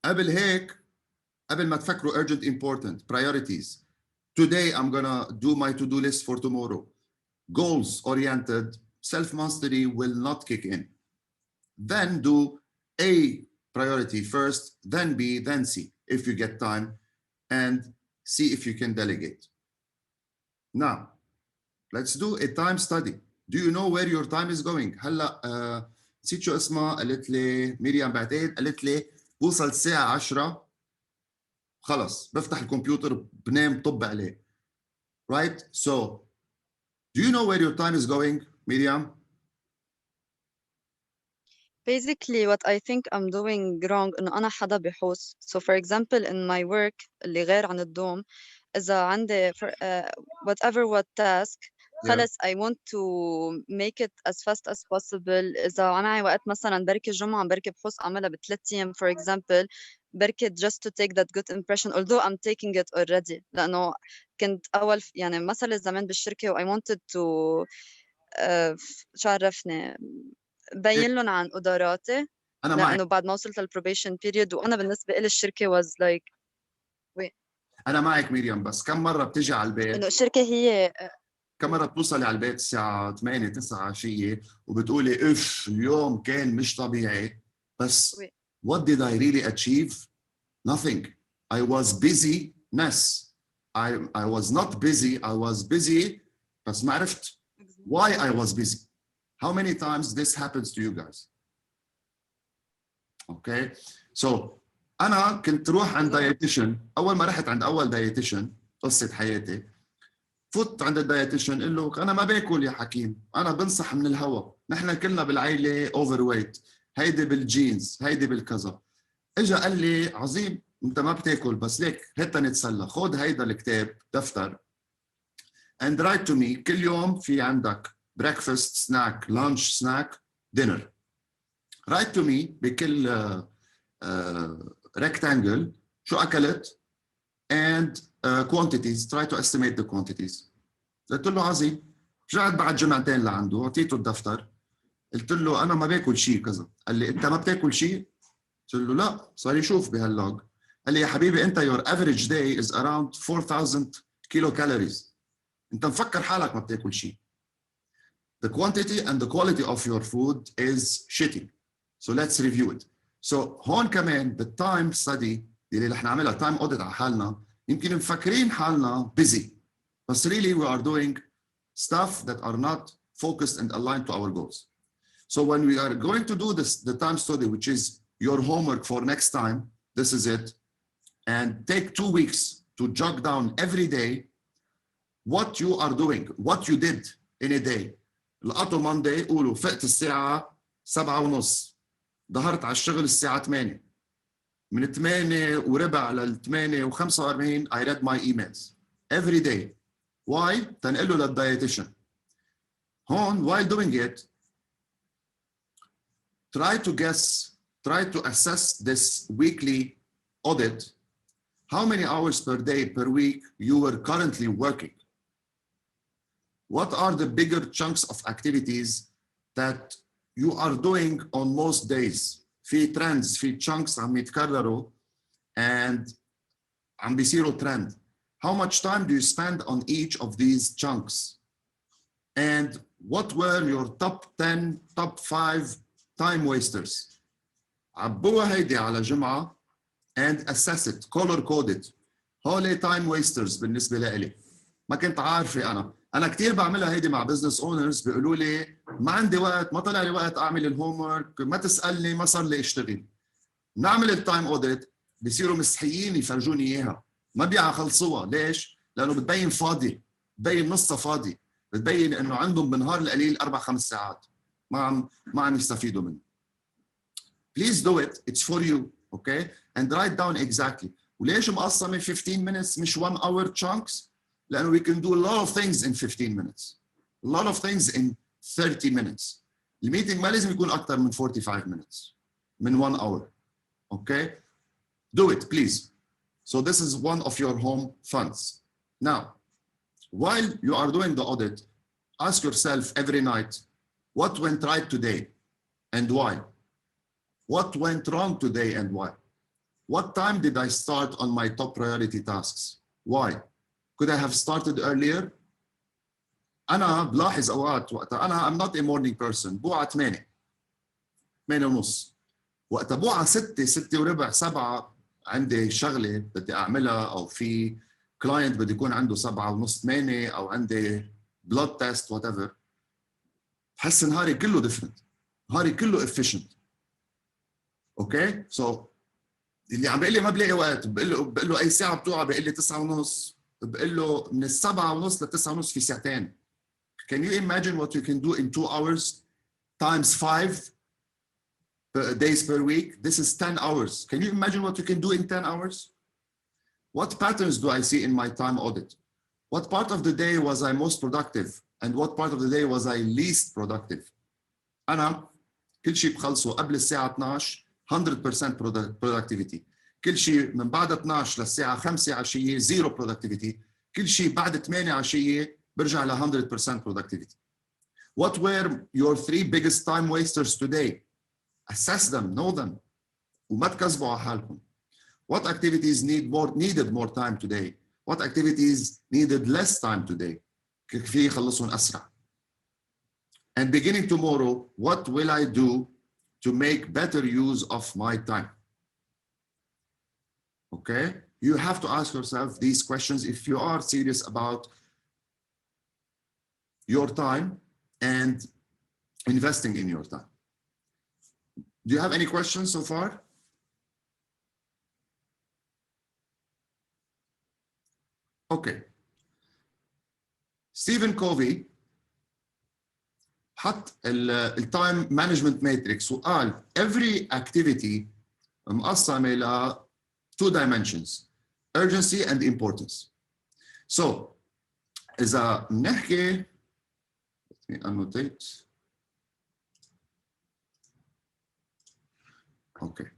قبل هيك، قبل ما تفكروا urgent, important, priorities. Today I'm gonna do my to-do list for tomorrow. Goals oriented, self-mastery will not kick in. Then do A priority first, then B, then C, if you get time, and see if you can delegate. Now, let's do a time study. Do you know where your time is going? هلا نسيت شو اسمها، قالت لي مريم بعتقد، قالت لي بوصل الساعة 10 خلص بفتح الكمبيوتر بنام طب عليه. Right? So, do you know where your time is going, Miriam? Basically what I think I'm doing wrong إنه أنا حدا بحوس. So for example in my work اللي غير عن الدوم، إذا عندي whatever what task خلص I want to make it as fast as possible. إذا معي وقت مثلا بركي الجمعة بركي بحوس أعملها ب3 أيام for example، بركي just to take that good impression although I'm taking it already. لأنه كنت أول يعني مثلا زمان بالشركة و I wanted to شو عرفني بين لهم عن قدراتي، أنا معك. لأنه بعد ما وصلت للprobation period وأنا بالنسبة لي الشركة was like أنا معك ميريام، بس كم مرة بتجي على البيت؟ إنه الشركة هي كم مرة بتوصلي على البيت الساعة 8 9 عشية وبتقولي اف اليوم كان مش طبيعي، بس what did I really achieve? Nothing. I was busy-ness. I was not busy, I was busy بس ما عرفت why I was busy. How many times this happens to you guys? Okay, so أنا كنت روح عند dietitian. أول ما رحت عند أول dietitian قصة حياتي، فوت عند الدايتيشن قال له انا ما باكل يا حكيم، انا بنصح من الهوا، نحن كلنا بالعائله اوفر ويت، هيدي بالجينز، هيدي بالكذا. اجى قال لي عظيم انت ما بتاكل، بس ليك هات نتسلى، خذ هيدا الكتاب دفتر and write to me كل يوم في عندك breakfast snack lunch snack dinner. write to me بكل rectangle شو اكلت and quantities, try to estimate the quantities. قلت له عظيم. رجعت بعد جمعتين لعنده، اعطيته الدفتر، قلت له انا ما باكل شيء كذا. قال لي انت ما بتاكل شيء؟ قلت له لا. صار يشوف بهاللوج، قال لي يا حبيبي انت your average day is around 4000 kilocalories. انت مفكر حالك ما بتاكل شيء. The quantity and the quality of your food is shitty. So let's review it. So هون كمان بالتايم ستدي اللي رح نعملها تايم اوديت على حالنا، يمكن مفكرين حالنا busy but really we are doing stuff that are not focused and aligned to our goals. So when we are going to do this, the time study, which is your homework for next time, this is it, and take 2 weeks to jot down every day what you are doing, what you did in a day. لقطوا ماندي قولوا فقت الساعة 7:30 ظهرت على الشغل الساعة 8 من 8:15 لل 8:45 I read my emails every day. Why? تنقله للدايتيشن. هون while doing it try to assess this weekly audit. How many hours per day per week you were currently working? What are the bigger chunks of activities that you are doing on most days? في trends في chunks عم يتكرروا and عم بيصيروا trend. How much time do you spend on each of these chunks? And what were your top 10, top 5 time wasters? عبوها هيدي على جمعة and assess it, color code it. هولي time wasters بالنسبة لإلي. ما كنت عارفة أنا كتير بعملها هيدي مع business owners بيقولوا لي ما عندي وقت، ما طلع لي وقت أعمل الهوم ورك، ما تسألني، ما صار لي أشتغل. نعمل التايم اوديت بيصيروا مستحيين يفرجوني إياها، ما بيخلصوها. ليش؟ لأنه بتبين فاضي، بتبين نصها فاضي، بتبين إنه عندهم بالنهار القليل 4-5 ساعات ما عم يستفيدوا منه. Please do it, it's for you, okay? And write down exactly. وليش مقسمة 15 minutes مش 1 hour chunks؟ لأنه we can do a lot of things in 15 minutes. A lot of things in 30 minutes. الميتنج ما لازم يكون أكتر من 45 minutes. من 1 hour. Okay? Do it, please. So this is one of your home funds. Now, while you are doing the audit, ask yourself every night, what went right today and why? What went wrong today and why? What time did I start on my top priority tasks? Why? Could I have started earlier? أنا بلاحظ أوقات وقتها I'm not a morning person. بوعى 8:30 وقتها بوعى 6:15 7 عندي شغلة بدي أعملها أو في client بدي يكون عنده 7:30 8 أو عندي blood test whatever. بحس نهاري كله different. نهاري كله efficient. Okay? So اللي عم بيقول لي ما بلاقي وقت بقول له أي ساعة بتوعى بيقول لي 9:30 بقول له من 7:30 ل 9:30 في ساعتين. Can you imagine what you can do in 2 hours times 5 days per week? This is 10 hours. Can you imagine what you can do in 10 hours? What patterns do I see in my time audit? What part of the day was I most productive? And what part of the day was I least productive? أنا كل شيء بخلصه قبل الساعة 12 100% productivity. كل شيء من بعد 12 للساعة 5 عشية 0 productivity. كل شيء بعد 8 عشية برجع ل 100% productivity. What were your 3 biggest time wasters today? Assess them, know them. وما تكذبوا على حالكم. What activities needed more time today? What activities needed less time today? كيف يخلصون أسرع. And beginning tomorrow, what will I do to make better use of my time? Okay? You have to ask yourself these questions if you are serious about your time and investing in your time. Do you have any questions so far? Okay. Stephen Covey حط التايم مانجمنت ماتريكس وقال every activity مقسمة ل 2 dimensions, urgency and importance. So إذا بنحكي let me annotate. Okay.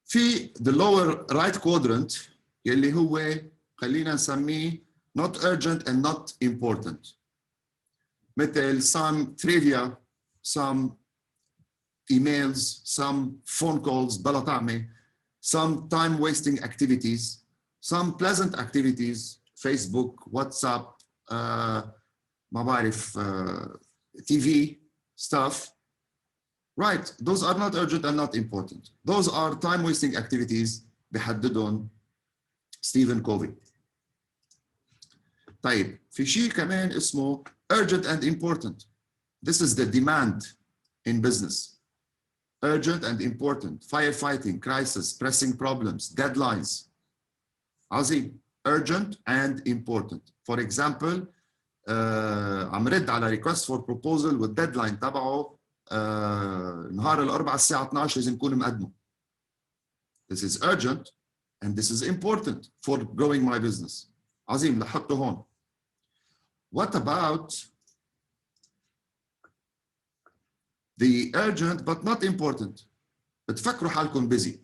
في the lower right quadrant يلي هو خلينا نسميه not urgent and not important. مثل some trivia, some emails, some phone calls بلا طعمة, some time wasting activities, some pleasant activities, Facebook, WhatsApp, ما بعرف, TV stuff. Right, those are not urgent and not important. Those are time wasting activities بحددهم ستيفن كوفي. طيب في شيء كمان اسمه urgent and important. This is the demand in business. Urgent and important. Firefighting, crisis, pressing problems, deadlines. عظيم. Urgent and important. For example, عم رد على request for proposal والديدلاين تبعه نهار الأربعاء الساعة 12 لازم نكون مقدمه. This is urgent and this is important for growing my business. عظيم لحقته هون. What about the urgent but not important؟ بتفكروا حالكم busy.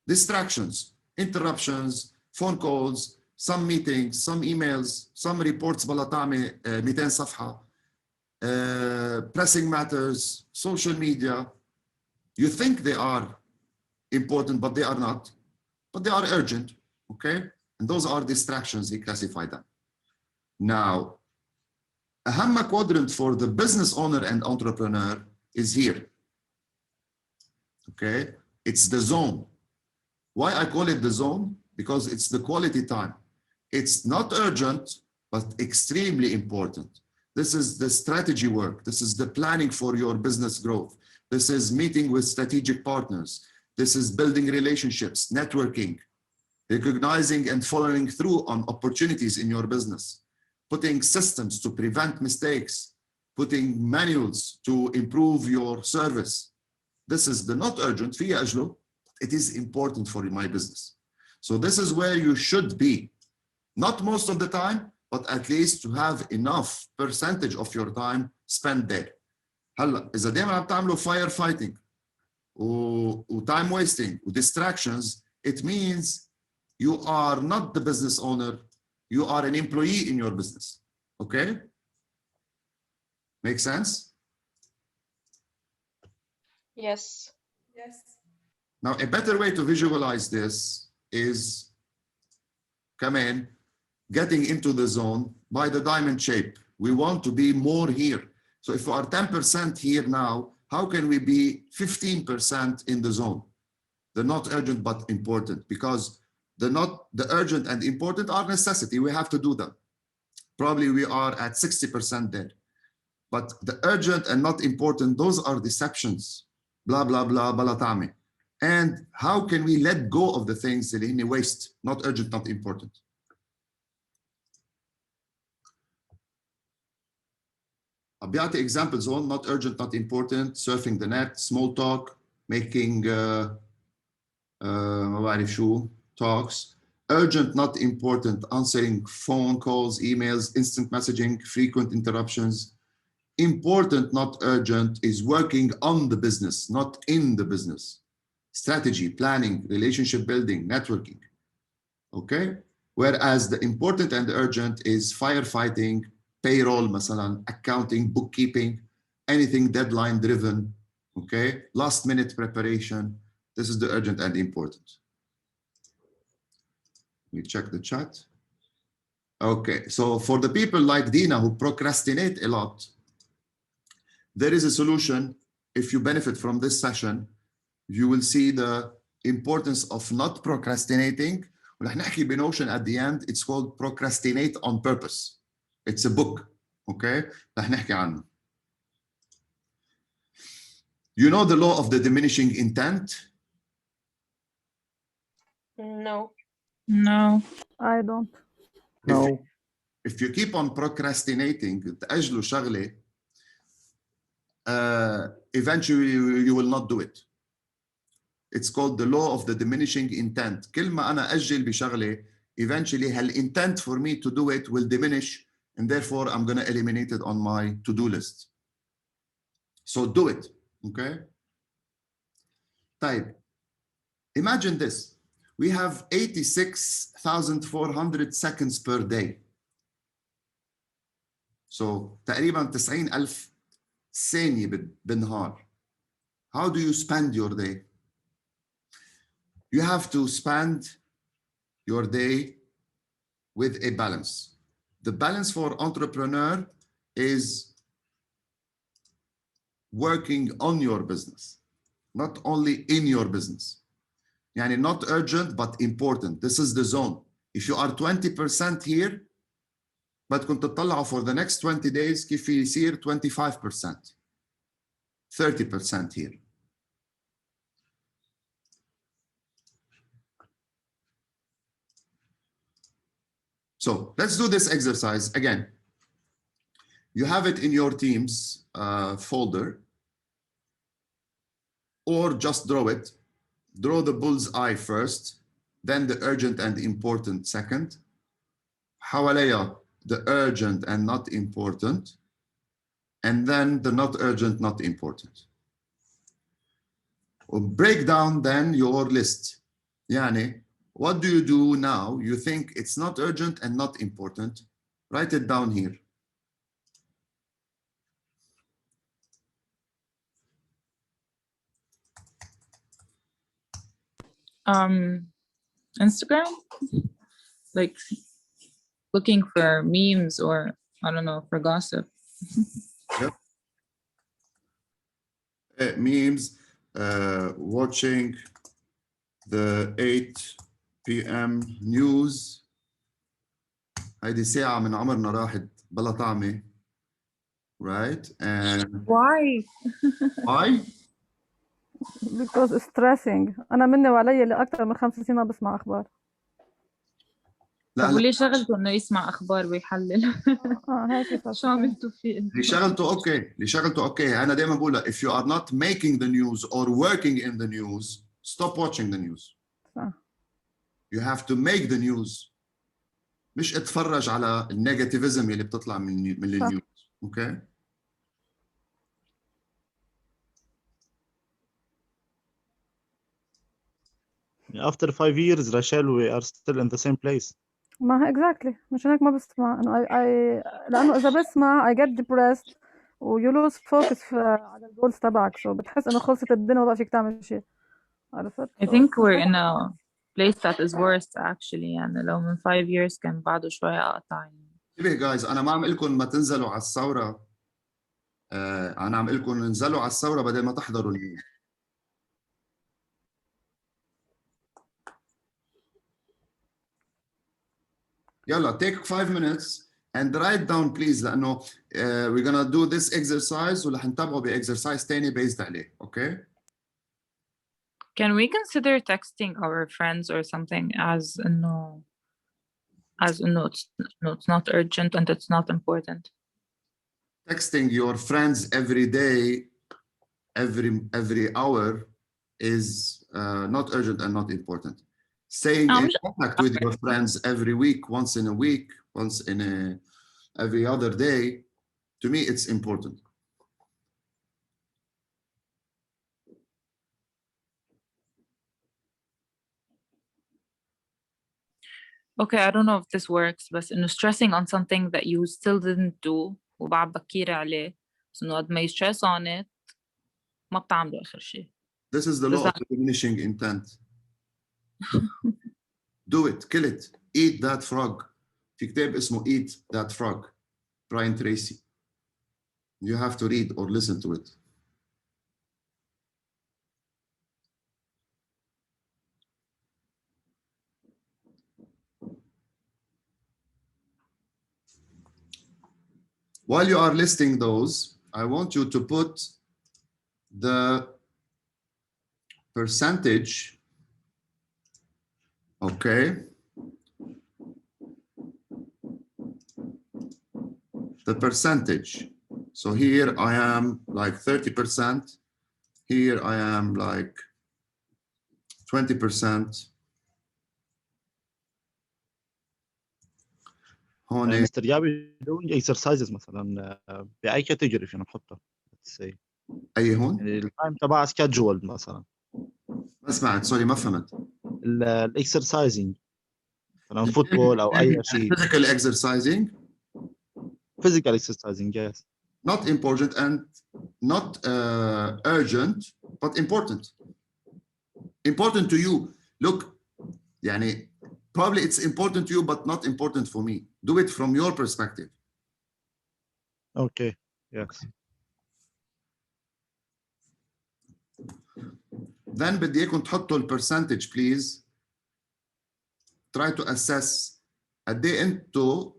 Distractions, interruptions, phone calls, some meetings, some emails, some reports بلا طعمة 200 صفحة, pressing matters, social media. You think they are important, but they are not. But they are urgent, okay? And those are distractions, he classified them. Now, أهم quadrant for the business owner and entrepreneur is here, okay? It's the zone. Why I call it the zone? Because it's the quality time. It's not urgent, but extremely important. This is the strategy work. This is the planning for your business growth. This is meeting with strategic partners. This is building relationships, networking, recognizing and following through on opportunities in your business, putting systems to prevent mistakes, putting manuals to improve your service. This is the not urgent, فيها أجله. It is important for my business. So this is where you should be. Not most of the time, but at least to have enough percentage of your time spent there. هلا إذا دايما عم تعملوا fire fighting و time wasting و distractions, it means you are not the business owner, you are an employee in your business. Okay? Make sense? Yes. Yes. Now, a better way to visualize this is كمان getting into the zone by the diamond shape. We want to be more here. So if we are 10% here now, how can we be 15% in the zone? The not urgent but important, because the urgent and important are necessity. We have to do them. Probably we are at 60% there. But the urgent and not important, those are deceptions. Blah, blah, blah, balatame. And how can we let go of the things that in a waste, not urgent, not important? بيعطي examples on not urgent, not important, surfing the net, small talk, making ما بعرف شو talks, urgent, not important, answering phone calls, emails, instant messaging, frequent interruptions. Important, not urgent, is working on the business, not in the business. Strategy, planning, relationship building, networking. Okay? Whereas the important and urgent is firefighting, payroll, مثلا, accounting, bookkeeping, anything deadline driven. Okay? Last minute preparation. This is the urgent and important. Let me check the chat. Okay, so for the people like Dina who procrastinate a lot, there is a solution. If you benefit from this session, you will see the importance of not procrastinating. ورح نحكي بنوشن at the end. It's called Procrastinate on Purpose. It's a book. Okay? رح نحكي عنه. You know the law of the diminishing intent? No. No. I don't. No. If you keep on procrastinating, تأجلوا شغلة, eventually you will not do it. It's called the law of the diminishing intent. كل ما أنا أجل بشغلة, eventually هال intent for me to do it will diminish, and therefore I'm going to eliminate it on my to-do list. So do it, okay? طيب, imagine this. We have 86,400 seconds per day. So تقريبا 90,000 ثانية بالنهار. How do you spend your day? You have to spend your day with a balance. The balance for entrepreneur is working on your business, not only in your business. Yani not urgent, but important. This is the zone. If you are 20% here, بدكم تطلعوا for the next 20 days كيف يصير 25%, 30% here. So let's do this exercise again. you have it in your Teams folder, or just draw it. Draw the bull's eye first, then the urgent and important second. حواليها the urgent and not important, and then the not urgent, not important. Break down then your list. Yani, what do you do now? You think it's not urgent and not important. Write it down here. Instagram, like looking for memes or I don't know, for gossip. Yep. Memes, watching the 8 p.m. news. هيدي ساعة من عمرنا راحت بلا طعمة. Right? And Why? why? because it's stressing. أنا مني وعلي لأكثر من 5 سنين بسمع أخبار. لا طب وليه شغلته انه يسمع اخبار ويحلل؟ هيك شو عملتوا فيه؟ اللي شغلته اوكي، اللي شغلته اوكي. انا دائما بقولها if you are not making the news or working in the news, stop watching the news. صح. You have to make the news. مش اتفرج على النيجاتيفيزم اللي بتطلع من النيوز. اوكي؟ After 5 years, Rachel, we are still in the same place. ما exactly مشان هيك ما بسمع انه لانه اذا بسمع I get depressed و you lose focus على الجولز تبعك so بتحس انه خلصت الدنيا ما بقى فيك تعمل شيء. عرفت؟ I think we're in a place that is worse actually يعني لو من 5 years كان بعده شوية أقطع يعني. انتبه جايز، انا ما عم اقول لكم ما تنزلوا على الثوره، انا عم اقول لكم انزلوا على الثوره بدل ما تحضروا النيوز. يلا take 5 minutes and write down please لانه we're gonna do this exercise ورح نتابعه باكسرسايز ثاني based عليه. اوكي؟ Can we consider texting our friends or something as انه it's not urgent and it's not important? Texting your friends every day, every hour is not urgent and not important. Staying in contact with your friends every week, once in a week, once in every other day, to me it's important. Okay, I don't know if this works بس إنه stressing on something that you still didn't do وبعد بكير عليه بس إنه قد ما you stress on it ما بتعمله آخر شيء. This is the law of diminishing intent. Do it, kill it, eat that frog. في كتاب اسمه Eat That Frog, Brian Tracy. You have to read or listen to it. While you are listing those, I want you to put the percentage, okay? The percentage. So here I am like 30%. Here I am like 20%. هون Mr. Yabi, doing exercises مثلا بأي category فينا نحطها؟ Let's say. أي هون؟ يعني التايم تبعها scheduled مثلا. ما سمعت، سوري ما فهمت. الاكسرسايزنج مثلا فوتبول أو أي شيء. Physical exercising. Physical exercising, yes. Not important and not urgent, but important. Important to you. Look, يعني probably it's important to you, but not important for me. Do it from your perspective. Okay, yes. Then بدي اياكم تحطوا percentage please. Try to assess قد ايه انتوا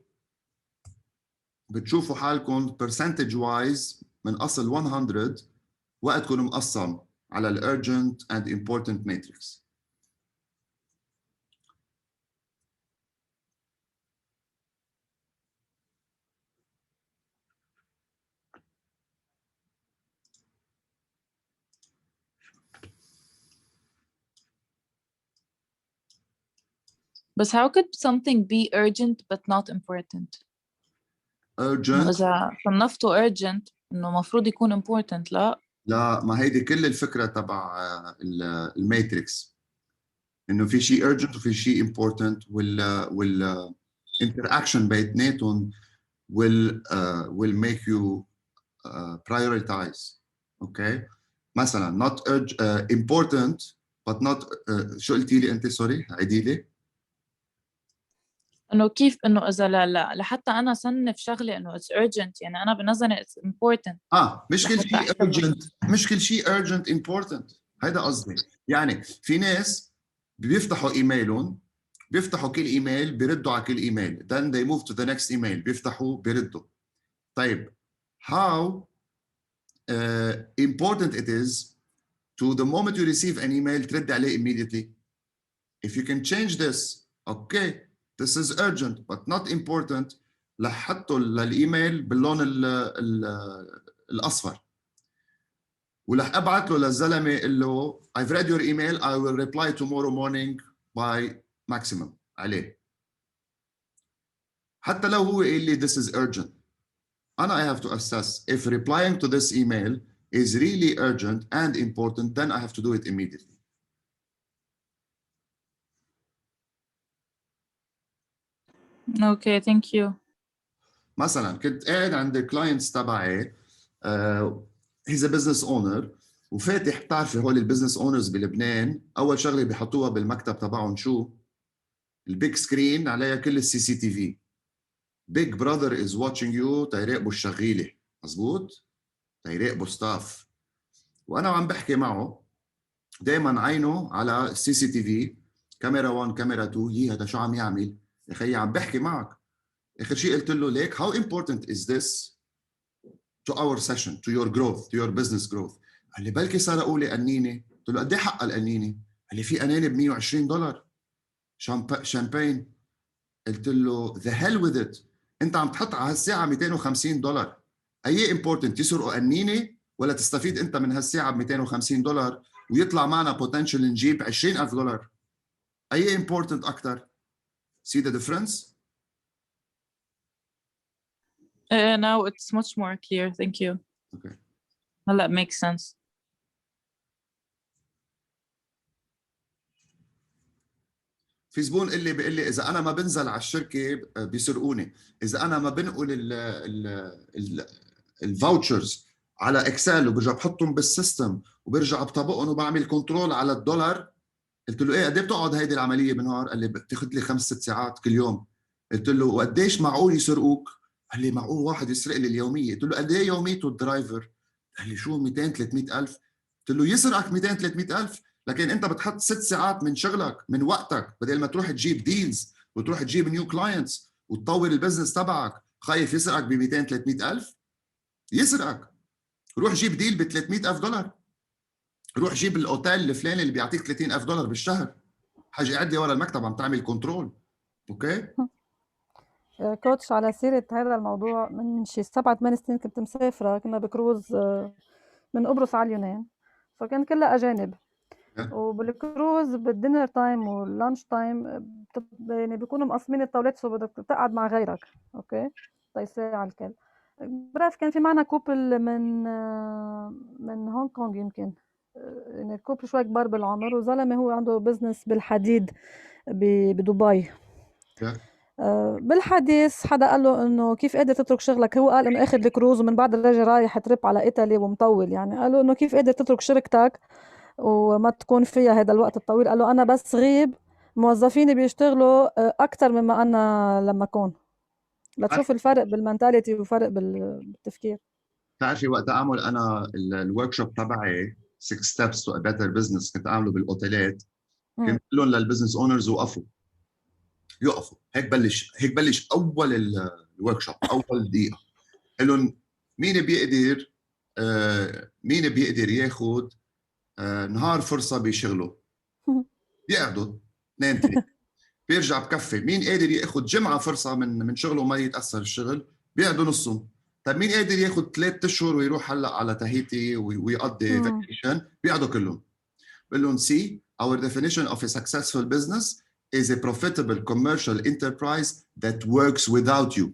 بتشوفوا حالكم percentage wise من اصل 100 وقتكم مقسم على urgent and important matrix. بس how could something be urgent but not important؟ إنه urgent. إذا صنفته urgent إنه مفروض يكون important. لا، ما هيدي كل الفكرة تبع الماتريكس، إنه في شيء urgent وفي شيء important، وال interaction بيناتهم will make you prioritize. Okay. مثلا not important but not شو قلتي لي أنت؟ سوري عيدي لي. إنه كيف إنه إذا لا لحتى أنا صنف شغلة إنه it's urgent، يعني أنا بنظري it's important. مش كل شيء urgent، مش كل شيء urgent important، هيدا قصدي. يعني في ناس بيفتحوا ايميلهم، بيفتحوا كل ايميل بيردوا على كل ايميل، then they move to the next email، بيفتحوا بيردوا. طيب how important it is to the moment you receive an email ترد عليه immediately. If you can change this, okay, this is urgent but not important، لحطوا للايميل باللون الاصفر، ولح ابعث له للزلمه اقول له I've read your email, I will reply tomorrow morning by maximum عليه، حتى لو هو قال لي this is urgent. أنا I have to assess if replying to this email is really urgent and important, then I have to do it immediately. Okay, thank you. مثلا كنت قاعد عند الكلاينتس تبعي، he's a business owner وفاتح، بتعرفي هول البزنس اونرز بلبنان اول شغله بيحطوها بالمكتب تبعهم شو؟ البيج سكرين عليها كل السي سي تي في. بيج براذر از واتشينج يو، تيراقبوا الشغيله، مزبوط؟ تيراقبوا ستاف. وانا وعم بحكي معه دائما عينه على السي سي تي في، كاميرا 1 كاميرا 2، يي هذا شو عم يعمل؟ يا خيي عم بحكي معك. اخر شيء قلت له ليك how important is this to our session, to your growth, to your business growth. قال لي بلكي سرقوا لي قنينه. قلت له قد ايه حقها القنينه؟ قال لي في قنينه ب $120 شامبين. قلت له the hell with it، انت عم تحط على هالساعه $250، اي امبورتنت يسرقوا قنينه ولا تستفيد انت من هالساعه ب $250 ويطلع معنا بوتنشال نجيب $20,000؟ اي امبورتنت اكثر؟ see the difference؟ Now it's much more clear. Thank you. Okay. هلا makes sense. في زبون اللي بيقول لي اذا انا ما بنزل على الشركه بيسرقوني، اذا انا ما بنقل الفاوتشرز على اكسل وبرجع بحطهم بالسيستم وبرجع بطبقهم وبعمل كنترول على الدولار. قلت له ايه قد ايه بتقعد هيدي العمليه بالنهار؟ قال لي بتاخذ لي 5-6 ساعات كل يوم. قلت له وقديش معقول يسرقوك؟ قال لي معقول واحد يسرق لي اليوميه. قلت له قد ايه يوميته الدرايفر؟ قال لي شو 200-300 الف. قلت له يسرقك 200-300 الف، لكن انت بتحط 6 ساعات من شغلك من وقتك بدل ما تروح تجيب ديلز وتروح تجيب نيو كلاينتس وتطور البزنس تبعك. خايف يسرقك ب 200-300 الف؟ يسرقك. روح جيب ديل ب $300,000، روح جيب الاوتيل الفلاني اللي بيعطيك $30,000 بالشهر. حاجه قاعد لي ورا المكتب عم تعمل كنترول. اوكي كوتش، على سيرة هذا الموضوع، من شي 7-8 سنين كنت مسافرة، كنا بكروز من قبرص على اليونان، فكان كلها أجانب. وبالكروز بالدينر تايم واللانش تايم يعني بيكونوا مقسمين الطاولات، سو بدك تقعد مع غيرك. اوكي طيب ساعة الكل. بعرف كان في معنا كوبل من هونغ كونغ يمكن، يعني كوبل شوي كبار بالعمر، وزلمة هو عنده بزنس بالحديد بدبي. بالحديث حدا قال له انه كيف قادر تترك شغلك، هو قال انه اخذ الكروز ومن بعد الرجل رايح تريب على ايطالي ومطول، يعني قال له انه كيف قادر تترك شركتك وما تكون فيها هذا الوقت الطويل. قال له انا بس غيب موظفيني بيشتغلوا اكثر مما انا لما اكون. لتشوف الفرق بالمنتاليتي وفرق بالتفكير. بتعرفي وقت اعمل انا الورك شوب تبعي 6 steps to a better business كنت اعمله بالاوتيلات، كنت لهم للبزنس اونرز يقفوا هيك بلش اول الورك شوب، اول دقيقه قال لهم مين بيقدر ياخذ نهار فرصه بشغله؟ بيقعدوا 2-3 بيرجع بكفي. مين قادر ياخذ جمعه فرصه من شغله وما يتاثر الشغل؟ بيقعدوا نصهم. طيب مين قادر ياخذ 3 اشهر ويروح هلا على تاهيتي ويقضي فاكيشن؟ بيقعدوا كلهم. بقول لهم see our definition of a successful business is a profitable commercial enterprise that works without you.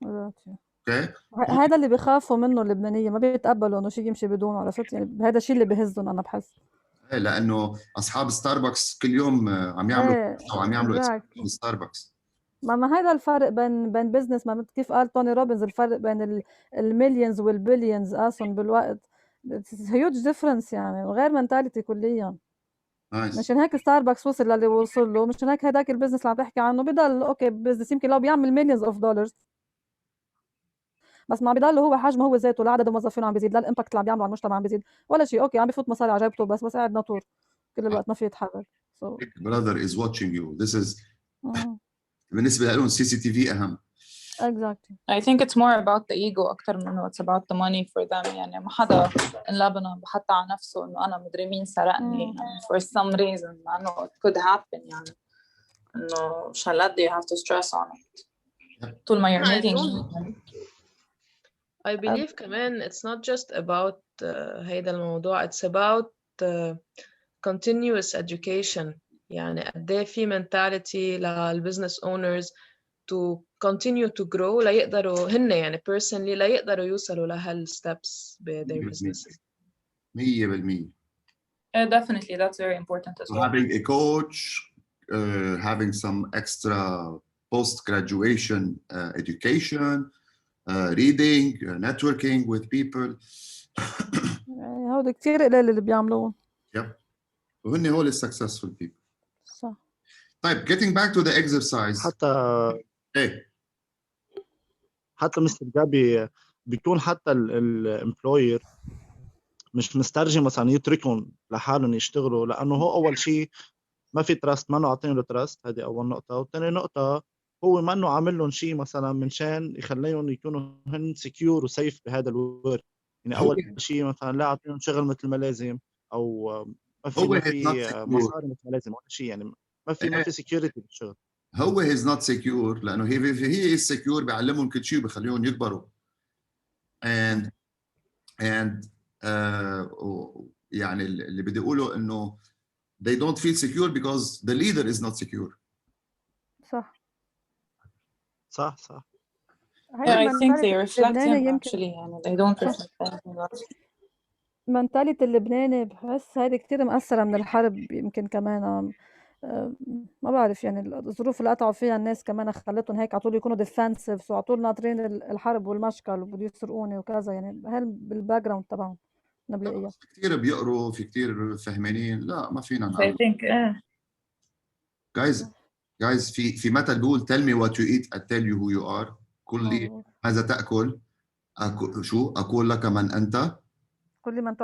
Okay. هذا اللي بيخافوا منه اللبنانية، ما بيتقبلوا انه شيء يمشي بدونه، عرفت يعني هذا الشيء اللي بهزهم انا بحس. لانه اصحاب ستاربكس كل يوم عم يعملوا وعم يعملوا ستاربكس. ما هذا الفرق بين بزنس، ما كيف قال توني روبنز، الفرق بين المليونز والبليونز اصلا بالوقت هيوج ديفرنس يعني، وغير منتاليتي كليا. مشان هيك ستاربكس وصل للي وصل له، مشان هيك هداك البزنس اللي عم تحكي عنه بضل اوكي بزنس، يمكن لو بيعمل مليونز اوف دولارز بس ما بيضل هو حجمه هو ذاته، لا عدد الموظفين عم بيزيد، لا الامباكت اللي عم بيعمله على المجتمع عم بيزيد ولا شيء. اوكي عم بفوت مصاري على جيبته بس قاعد ناطور كل الوقت ما في يتحرك. brother is watching you. This is بالنسبة لهم CCTV أهم. Exactly. I think it's more about the ego أكتر من إنه it's about the money for them. يعني ما حدا in Lebanon بحط على نفسه إنه أنا مدري مين سرقني for some reason، مع إنه it could happen يعني. إنه شغلات you have to stress on it. طول ما you're making money. I believe كمان it's not just about هيدا الموضوع، it's about continuous education. يعني قد ايه في mentality للبزنس owners to continue to grow ليقدروا هن يعني personally ليقدروا يوصلوا لهالsteps ب their businesses. 100%. Definitely, that's very important as well. Having a coach, having some extra post-graduation education, reading, networking with people. هود كتير قليل اللي بيعملوه. Yep. وهن هول successful people. صح. طيب getting back to the exercise. حتى مستر جابي بيكون حتى الامبلوير مش مسترجي مثلا يتركهم لحالهم يشتغلوا، لانه هو اول شيء ما في تراست، ما انه عاطين له تراست، هذه اول نقطه. وثاني نقطه هو ما انه عامل لهم شيء مثلا منشان يخليهم يكونوا هن سكيور وسيف بهذا الورك. يعني اول شيء مثلا لا عاطينهم شغل مثل ما لازم، او ما في مصاري مثل ما لازم ولا شيء، يعني ما في سكيورتي بالشغل. هو is not secure لانه هي is secure بيعلمهم كل شيء وبخليهم يكبروا. and يعني اللي بدي اقوله انه they don't feel secure because the leader is not secure. صح. Yeah, I think they reflect him actually. يعني they don't reflect anything else. منتاليتي اللبناني بحس هيدي كتير مأثرة من الحرب، يمكن كمان ما بعرف يعني الظروف اللي قطعوا فيها الناس كمان خلتهم هيك على طول يكونوا ديفنسيف وعلى طول ناطرين الحرب والمشكل وبده يسرقوني وكذا، يعني هاي بالباك جراوند تبعهم بنلاقيها. في كثير بيقروا، في كثير فهمانين، لا ما فينا نعمل. I think guys في مثل بيقول tell me what you eat I tell you who you are. قل لي ماذا تأكل أقول لك من أنت. كل من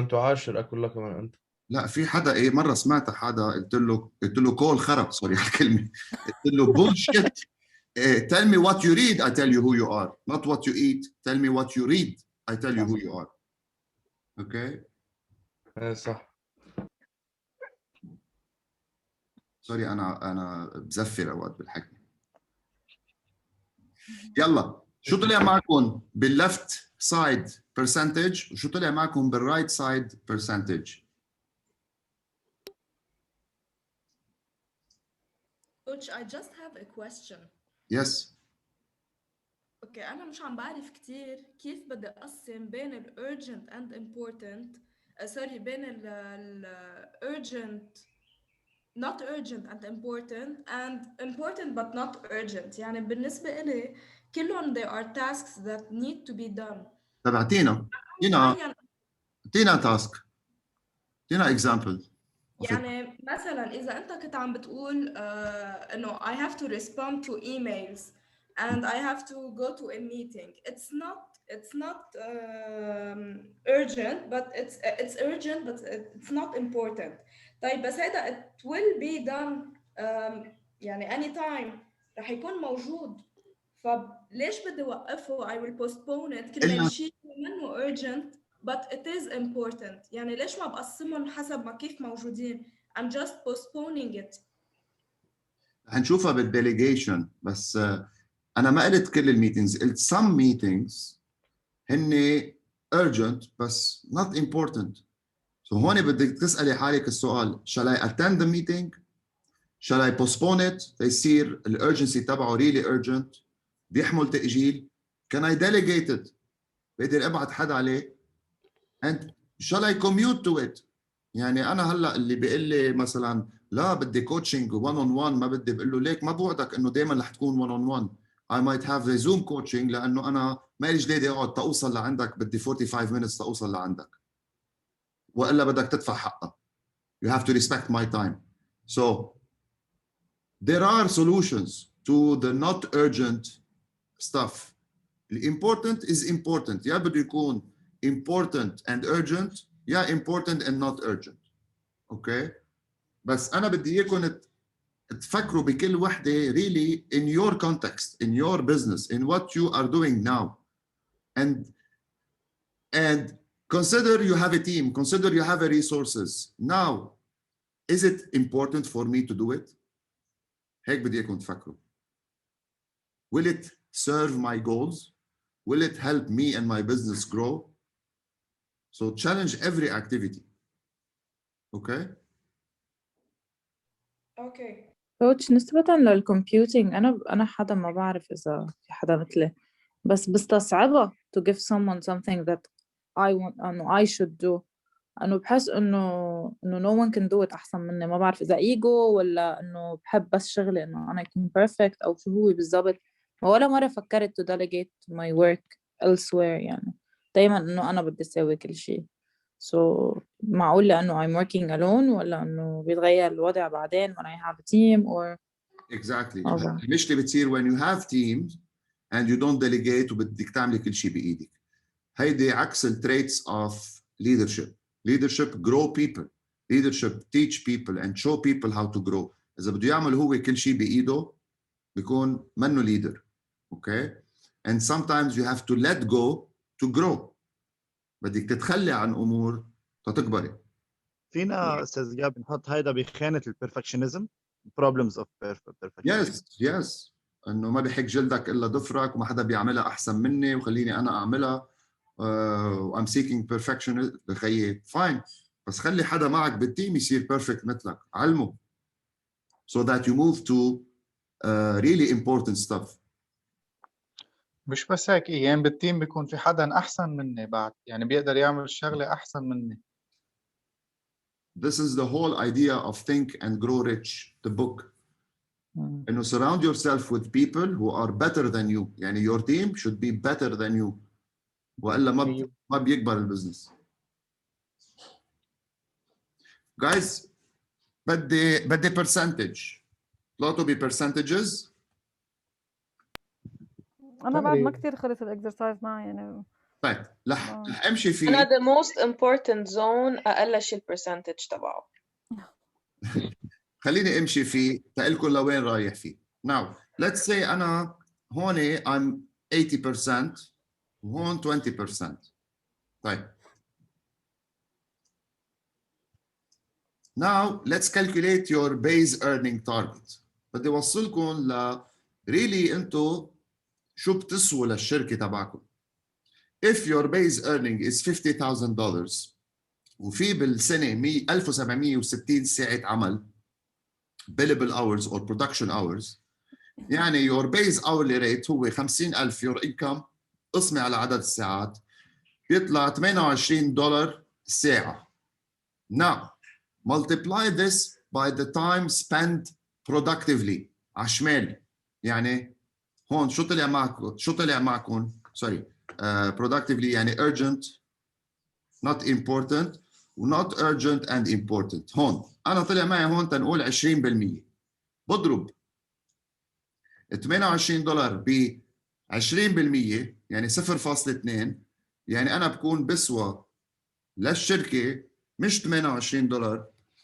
تعاشر أقول لك من أنت. لا في حدا مرة سمعت حدا قلت له كول خرب، سوري على الكلمة، قلت له bullshit. Tell me what you read I tell you who you are, not what you eat. Tell me what you read I tell you who you are. Okay. صح. سوري أنا بزفر أوقات بالحكي. يلا شو طلع معكم باللفت سايد percentage وشو طلع معكم بالرايت سايد percentage؟ Coach, I just have a question. Yes. اوكي أنا مش عم بعرف كتير كيف بدي أقسم بين ال urgent and important بين ال urgent not urgent and important but not urgent. يعني بالنسبة إلي كلهم they are tasks that need to be done. طب اعطينا تاسك، اعطينا example. يعني مثلا إذا أنت كنت عم بتقول إنه I have to respond to emails and I have to go to a meeting. It's not urgent but it's urgent but it's not important. طيب بس هذا it will be done يعني anytime رح يكون موجود، فليش بدي وقفه I will postpone it كرمال شيء منه urgent but it is important. يعني ليش ما بقسمهم حسب ما كيف موجودين؟ I'm just postponing it. هنشوفها بالdelegation، بس أنا ما قلت كل الميتينجز، قلت some meetings هن urgent بس not important. So هون بدك تسألي حالك السؤال shall I attend the meeting shall I postpone it يصير الurgency تبعه really urgent بيحمل تأجيل can I delegate it بقدر ابعت حدا عليه and shall I commute to it يعني انا هلا اللي بيقول لي مثلا لا بدي كوتشنج 1 on 1 ما بدي، بقول له ليك ما بوعدك انه دائما رح تكون 1 on 1 I might have a Zoom coaching لانه انا ما لي جديد اقعد توصل لعندك بدي 45 minutes توصل لعندك والا بدك تدفع حقها. You have to respect my time. So there are solutions to the not urgent stuff. The important is important. يا بده يكون important and urgent يا important and not urgent. Okay? بس أنا بدي إياكم تفكروا بكل وحدة really in your context, in your business, in what you are doing now. And consider you have a team, consider you have a resources. Now, is it important for me to do it? هيك بدي إياكم تفكروا. Will it serve my goals? Will it help me and my business grow? So challenge every activity. Okay? اوكي كوتش نسبة للكمبيوتينج أنا حدا ما بعرف إذا في حدا مثلي، بس بستصعبها to give someone something that I want إنه I should do. إنه بحس إنه no one can do it أحسن مني. ما بعرف إذا إيجو ولا إنه بحب بس شغلي إنه أنا يكون perfect أو شو هو بالضبط. ولا مرة فكرت to delegate my work elsewhere يعني. دايما إنه أنا بدي أسوي كل شيء. So معقول لأنه I'm working alone ولا إنه بيتغير الوضع بعدين when I have a team or Exactly. Okay. المشكلة بتصير when you have teams and you don't delegate وبدك تعملي كل شيء بإيدك. هيدي عكس ال traits of leadership. Leadership grow people. Leadership teach people and show people how to grow. إذا بده يعمل هو كل شيء بإيده بيكون منه leader. Okay? And sometimes you have to let go to grow. بدك تتخلي عن أمور تتكبري. فينا استاذ جاب نحط هيدا بخانه البرفكشنزم problems of perfectionism. Yes. انه ما بيحك جلدك الا ضفرك وما حدا بيعملها احسن مني وخليني انا اعملها I'm seeking perfection بخيي fine بس خلي حدا معك بالتيم يصير perfect مثلك علمه so that you move to really important stuff. مش بس هيك ايام بالتيم بيكون في حدا احسن مني بعد، يعني بيقدر يعمل شغله احسن مني. This is the whole idea of Think and Grow Rich, the book. انه surround yourself with people who are better than you. يعني your team should be better than you. والا ما بيكبر البزنس. Guys, بدي percentage. طلعتوا ب percentages. أنا بعد ما كتير خلص الإكسرسايز معي يعني. طيب رح امشي فيه. أنا the most important zone أقل شيء البرسنتج تبعه. خليني امشي فيه تقلكم لوين رايح فيه. Now, let's say أنا هون I'm 80% وهون 20%. طيب. Now, let's calculate your base earning target. بدي اوصلكم ل really انتو شو بتسووا للشركة تبعكم. If your base earning is $50,000 وفي بالسنة 1760 ساعة عمل billable hours or production hours يعني your base hourly rate هو 50,000 your income قسمي على عدد الساعات بيطلع $28 الساعة. Now multiply this by the time spent productively على الشمال يعني هون شو طلع معكم sorry productively يعني urgent not important و not urgent and important. هون أنا طلع معي هون تنقول 20%. بضرب $28 ب 20% يعني 0.2 يعني أنا بكون بسوى للشركة مش $28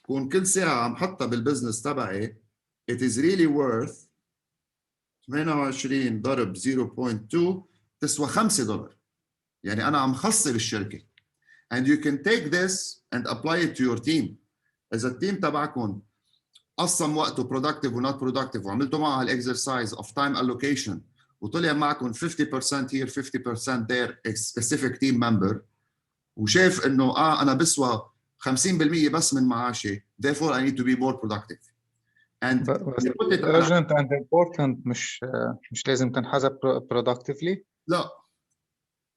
بكون كل ساعة عم حطها بالبزنس تبعي it is really worth 28 ضرب 0.2 تسوى $5 يعني أنا عم خسر الشركة. And you can take this and apply it to your team. إذا التيم تبعكم قسم وقته productive و not productive وعملتوا معها الexercise of time allocation وطلع معكم 50% here 50% there a specific team member وشاف إنه أنا بسوى 50% بس من معاشي therefore I need to be more productive. and بس you put it على urgent and important مش لازم تنحسب productively. لا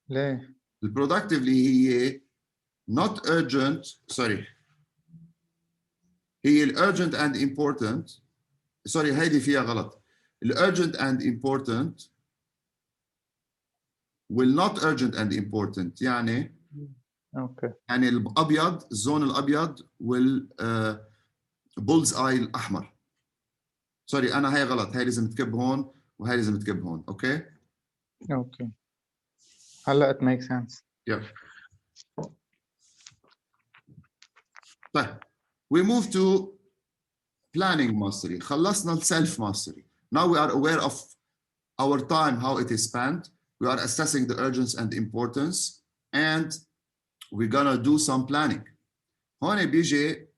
ليه؟ productively هي not urgent sorry هي urgent and important sorry هيدي فيها غلط urgent and important will not urgent and important يعني اوكي يعني الابيض الزون الابيض وال بولز اي الاحمر سوري انا هي غلط هي لازم تكب هون وهي لازم تكب هون اوكي هلا it makes sense. yeah طيب we move to planning mastery خلصنا self mastery now we are aware of our time how it is spent we are assessing the urgency and importance and we're gonna do some planning هون بيجي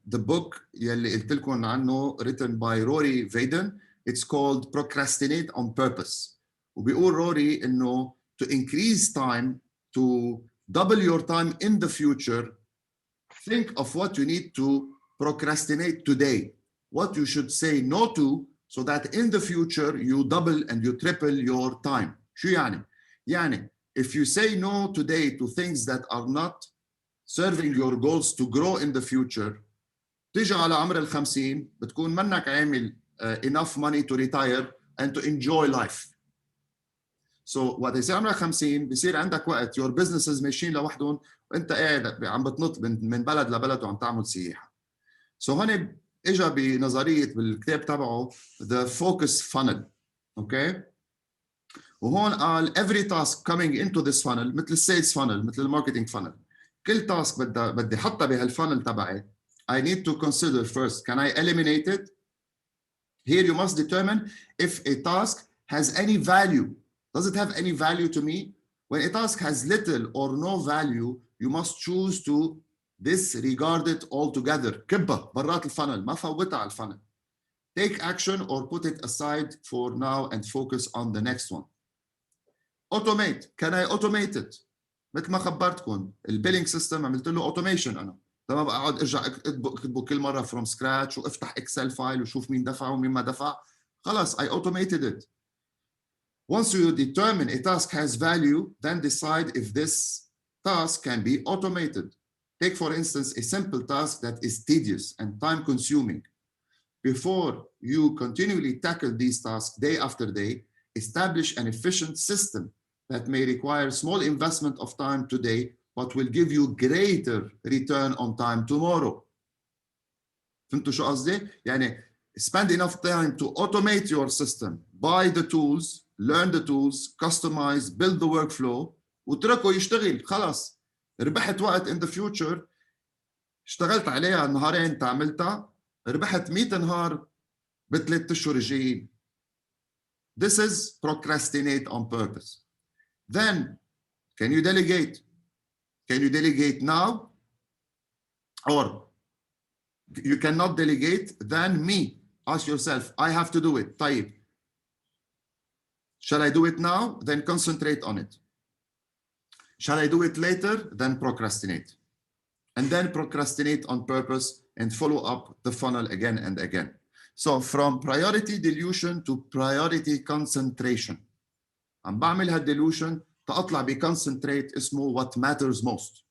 the book يلي قلت لكم عنه written by Rory Vaden it's called Procrastinate on Purpose وبيقول روري انه to increase time to double your time in the future think of what you need to procrastinate today what you should say no to so that in the future you double and you triple your time شو يعني؟ يعني if you say no today to things that are not serving your goals to grow in the future تيجي على عمر ال50 بتكون منك عامل enough money to retire and to enjoy life so وقت يصير عمرك 50 بصير عندك وقت your businesses ماشيين لوحدهم وانت قاعد عم بتنط من بلد لبلد وعم تعمل سياحه so هون اجى بنظريه بالكتاب تبعه the focus funnel اوكي وهون قال every task coming into this funnel مثل السيلز funnel مثل الماركتينج funnel كل تاسك بدي احطها بهالفانل تبعي I need to consider first can I eliminate it here you must determine if a task has any value does it have any value to me when a task has little or no value you must choose to disregard it altogether كبها برات الفانل ما فوتها على الفانل take action or put it aside for now and focus on the next one automate can I automate it مثل ما خبرتكم البيلينج سيستم عملت له اوتوميشن انا تمام بقى اقعد ارجع اكتبه كل مره فروم سكراتش وافتح اكسل فايل وشوف مين دفع ومين ما دفع خلاص I automated it once you determine a task has value then decide if this task can be automated take for instance a simple task that is tedious and time consuming before you continually tackle these tasks day after day establish an efficient system that may require small investment of time today, but will give you greater return on time tomorrow. فهمتوا شو قصدي؟ يعني spend enough time to automate your system, buy the tools, learn the tools, customize, build the workflow, وتركه يشتغل خلاص ربحت وقت in the future اشتغلت عليها نهارين تعملتها ربحت 100 نهار ب3 أشهر الجايين. This is procrastinate on purpose. Then, can you delegate? Can you delegate now? Or you cannot delegate, then me. Ask yourself, I have to do it. طيب. Shall I do it now? Then concentrate on it. Shall I do it later? Then procrastinate. And then procrastinate on purpose and follow up the funnel again and again. So from priority dilution to priority concentration. عم بعمل هالديلوشن تطلع بconcentrate اسمه what matters most.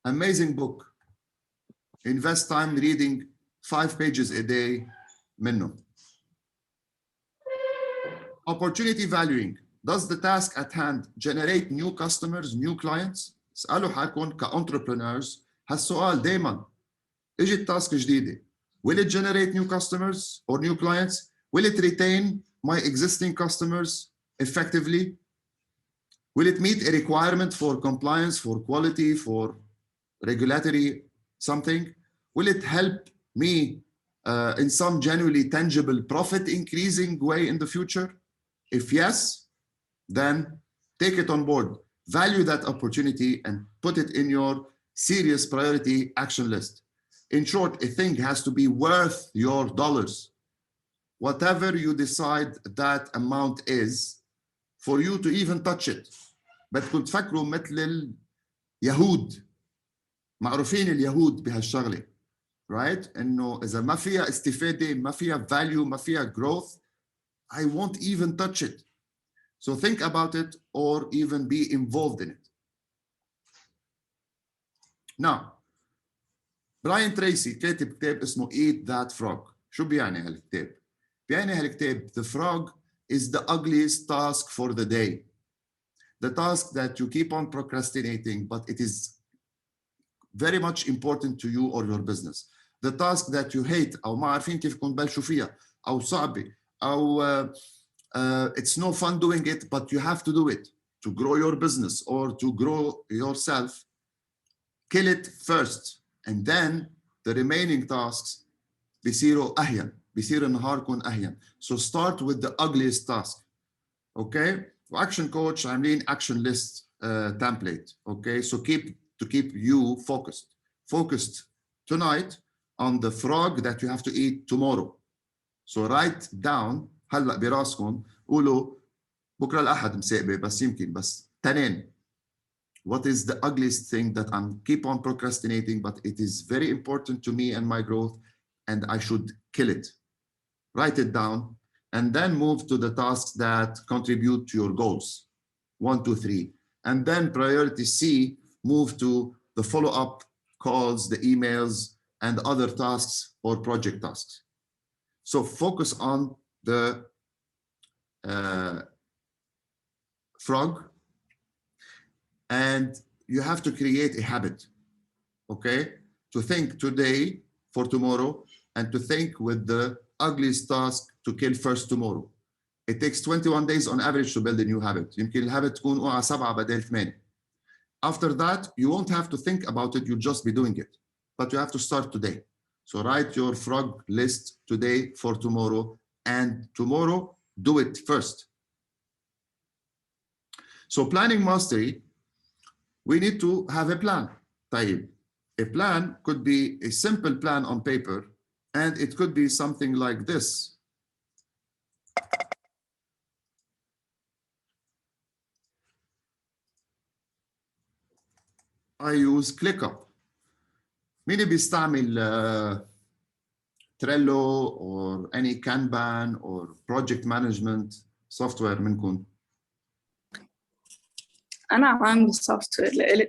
Amazing book. Invest time reading 5 pages a day منه. Opportunity valuing. Does the task at hand generate new customers, new clients? اسألوا حالكم كentrepreneurs هالسؤال دايما. اجت تاسك جديدة. Will it generate new customers or new clients? Will it retain my existing customers effectively? Will it meet a requirement for compliance, for quality, for regulatory something? Will it help me in some genuinely tangible profit increasing way in the future? If yes, then take it on board. Value that opportunity and put it in your serious priority action list. In short, a thing has to be worth your dollars. Whatever you decide that amount is, for you to even touch it. بدكم تفكروا مثل اليهود معروفين اليهود بهالشغله right انه اذا ما فيها استفاده ما فيها value ما فيها growth I won't even touch it. So think about it or even be involved in it. Now, براين تريسي كاتب كتاب اسمه Eat That Frog. شو بيعني هالكتاب؟ بيعني هالكتاب The frog is the ugliest task for the day. The task that you keep on procrastinating, but it is very much important to you or your business. The task that you hate أو ما عارفين كيف تبلشوا فيها أو صعبة أو it's no fun doing it, but you have to do it to grow your business or to grow yourself. Kill it first, and then the remaining tasks بيصيروا أهين، بيصير نهاركم أهين. So start with the ugliest task. Okay? Action coach عاملين action list template. Okay? So keep you focused tonight on the frog that you have to eat tomorrow. So write down هلا براسكم قولوا بكره الأحد مساقبة بس يمكن بس تنين. What is the ugliest thing that I keep on procrastinating, but it is very important to me and my growth, and I should kill it? Write it down, and then move to the tasks that contribute to your goals. 1, 2, 3. And then priority C, move to the follow-up calls, the emails, and other tasks or project tasks. So focus on the frog, and you have to create a habit, okay? To think today for tomorrow, and to think with the ugliest task to kill first tomorrow. It takes 21 days on average to build a new habit. يمكن الهابت تكون وقع 7 بدل 8. After that, you won't have to think about it, you'll just be doing it. But you have to start today. So write your frog list today for tomorrow, and tomorrow, do it first. So planning mastery, we need to have a plan. طيب. A plan could be a simple plan on paper, and it could be something like this. I use ClickUp. مين بيستعمل Trello or any Kanban or project management software منكم؟ أنا عندي سوفت وير لإلي.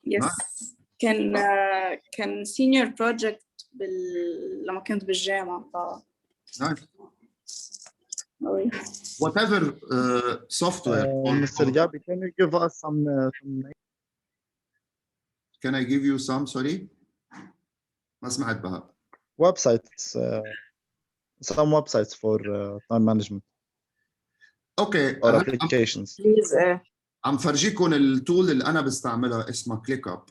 يس كان سينيور بروجكت لما كنت بالجامعة. Nice. Whatever software. Mr. Yabi, can you give us some Can I give you some? Sorry. ما سمعت بها. Websites, some websites for time management. Okay. Or applications. Please. عم فرجيكم التول اللي أنا بستعملها اسمها ClickUp.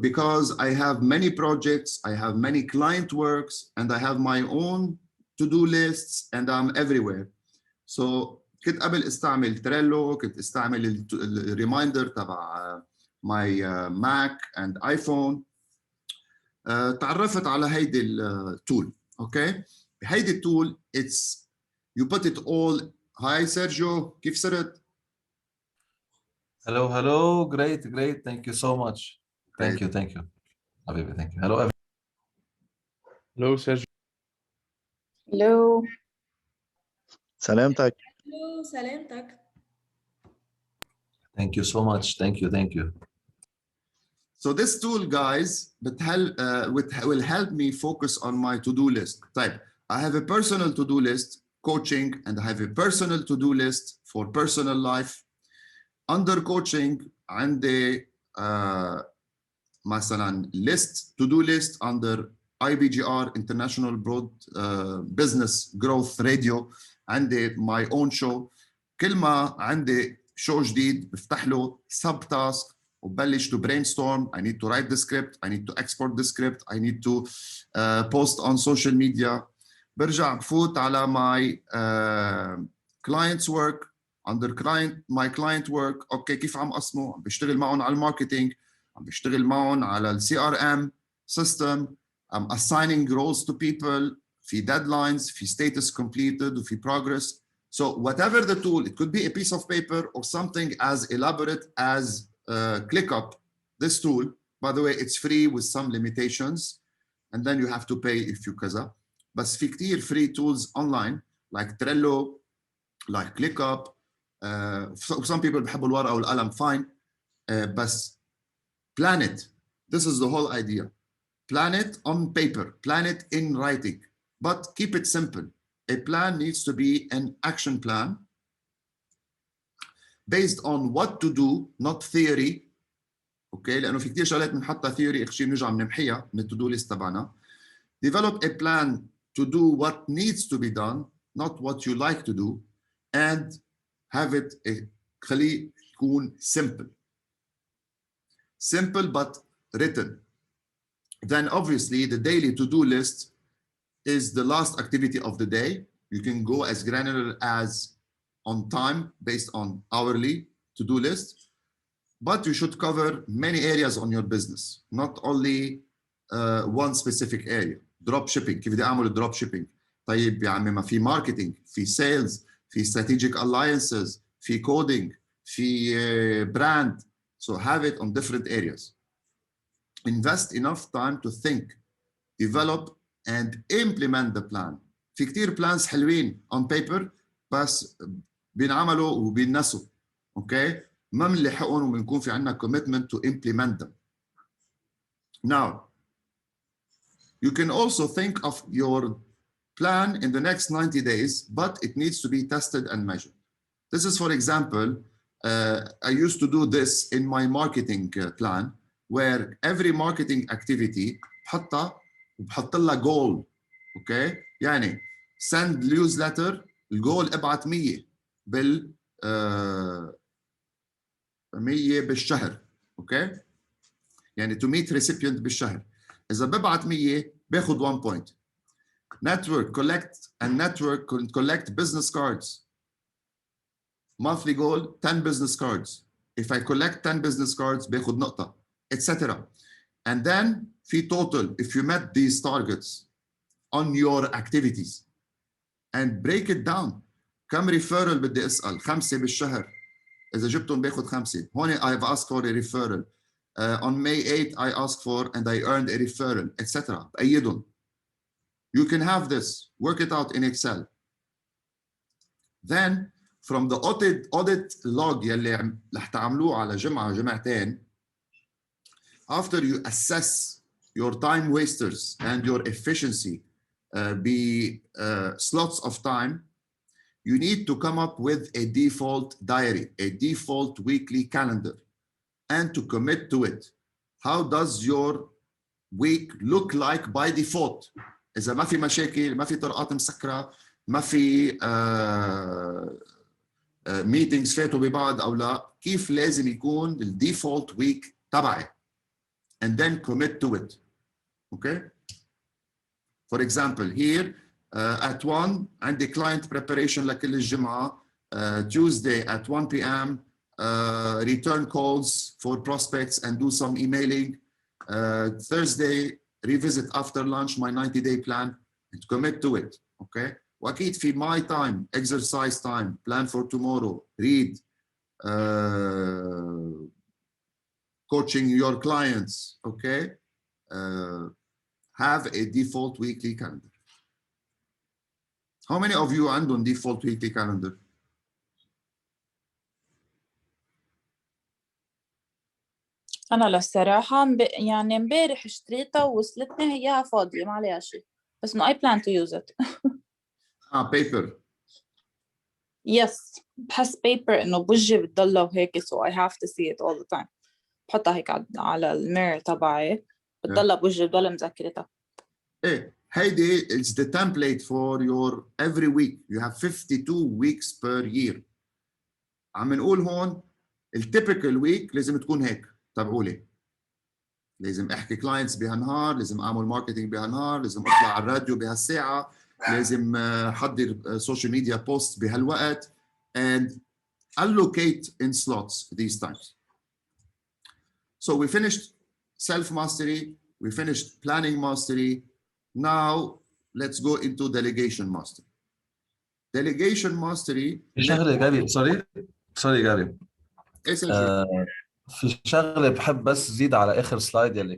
Because I have many projects, I have many client works, and I have my own to-do lists, and I'm everywhere. So كنت قبل استعمل Trello, كنت استعمل الريمايندر تبع my Mac and iPhone. تعرفت على هيدي التول. Okay? هيدي التول, it's you put it all. Hi Sergio, كيف صرت؟ Hello, great, thank you so much. Thank you. Habibi, thank you. Hello, everyone. Hello, Sergio. Hello. سلامتك. Hello, سلامتك. Thank you so much. Thank you. So this tool, guys, will help me focus on my to-do list. Type. I have a personal to-do list, coaching, and I have a personal to-do list for personal life. Under coaching, عندي مثلا list to-do list under IBGR International Broad Business Growth Radio. عندي my own show. كل ما عندي show جديد بفتح له sub task وبلش to brainstorm. I need to write the script, I need to export the script, I need to post on social media. برجع بفوت على my client's work. Under my client work, اوكي كيف عم اقسمه؟ عم بشتغل معهم على الماركتينج، عم بشتغل معهم على ال CRM system. I'm assigning roles to people. في deadlines, في status completed, وفي progress. So whatever the tool, it could be a piece of paper or something as elaborate as ClickUp, this tool, By the way, it's free with some limitations, and then you have to pay if you كذا. بس في كتير free tools online like Trello, like ClickUp. Some people بيحبوا الورقة والقلم, fine. بس plan it. This is the whole idea. Plan it on paper, plan it in writing, but keep it simple. A plan needs to be an action plan based on what to do, not theory. اوكي لانه في كثير شغلات بنحطها ثيوري اخر شيء بنرجع بنمحيها من التو دو ليست تبعنا. Develop a plan to do what needs to be done, not what you like to do, and have it خليه يكون simple. Simple but written. Then obviously the daily to-do list is the last activity of the day. You can go as granular as on time based on hourly to-do list. But you should cover many areas on your business, not only one specific area. Drop shipping, كيف بدي أعمل drop shipping؟ طيب يا عمي ما في marketing, في sales, في strategic alliances, في coding, في brand. So have it on different areas. Invest enough time to think, develop and implement the plan. في كتير plans حلوين on paper بس بينعملوا وبينسوا. Okay? ما بنلحقهم وبنكون في عندنا commitment to implement them. Now, you can also think of your plan in the next 90 days, but it needs to be tested and measured. This is, for example, I used to do this in my marketing plan, where every marketing activity بحط لها goal. Okay? يعني send newsletter, الجول ابعت 100 100 بالشهر. اوكي يعني to meet recipient بالشهر. اذا ببعت 100 باخذ 1 point. Network collect business cards. Monthly goal 10 business cards. If I collect 10 business cards باخذ نقطة, etc. And then في total if you met these targets on your activities and break it down. كم referral بدي اسال؟ 5 بالشهر. إذا جبتهم باخذ 5. هون I've asked for a referral. On May 8 I asked for and I earned a referral, etc. بأيدهم. You can have this. Work it out in Excel. Then from the audit log يلي رح تعملوه على جمعة جمعتين, after you assess your time wasters and your efficiency slots of time, you need to come up with a default diary, a default weekly calendar, and to commit to it. How does your week look like by default? إذا ما في مشاكل, ما في طرقات مسكرة, ما في meetings فاتوا ببعض أو لا, كيف لازم يكون ال default week تبعي? And then commit to it. Okay? For example, here at 1 عندي client preparation لكل الجمعة. Tuesday at 1 p.m. Return calls for prospects and do some emailing. Thursday revisit after lunch my 90-day plan and commit to it. Okay? وأكيد في my time, exercise time, plan for tomorrow, read, coaching your clients. Okay? Have a default weekly calendar. How many of you عندهم default weekly calendar? أنا للصراحة يعني امبارح اشتريتها ووصلتني هيها فاضية ما عليها شيء, بس إنه I plan to use it. paper. Yes, بحس paper إنه بوجهي بتضلها وهيك, so I have to see it all the time. بحطها هيك على الميرور تبعي, بتضلها بوجهي, بضل مذكرتها. إيه هيدي it's the template for your every week. You have 52 weeks per year. عم نقول هون التيبيكال week لازم تكون هيك. تابعوا لي. لازم احكي كلاينتس بهالنهار, لازم اعمل ماركتينج بهالنهار, لازم اطلع على الراديو بهالساعه, لازم احضر سوشيال ميديا بوست بهالوقت, and allocate in slots these times. So we finished self mastery, we finished planning mastery. Now let's go into delegation mastery. Delegation mastery. شغله جابي, sorry Gabby. في شغله بحب بس زيد على اخر سلايد يلي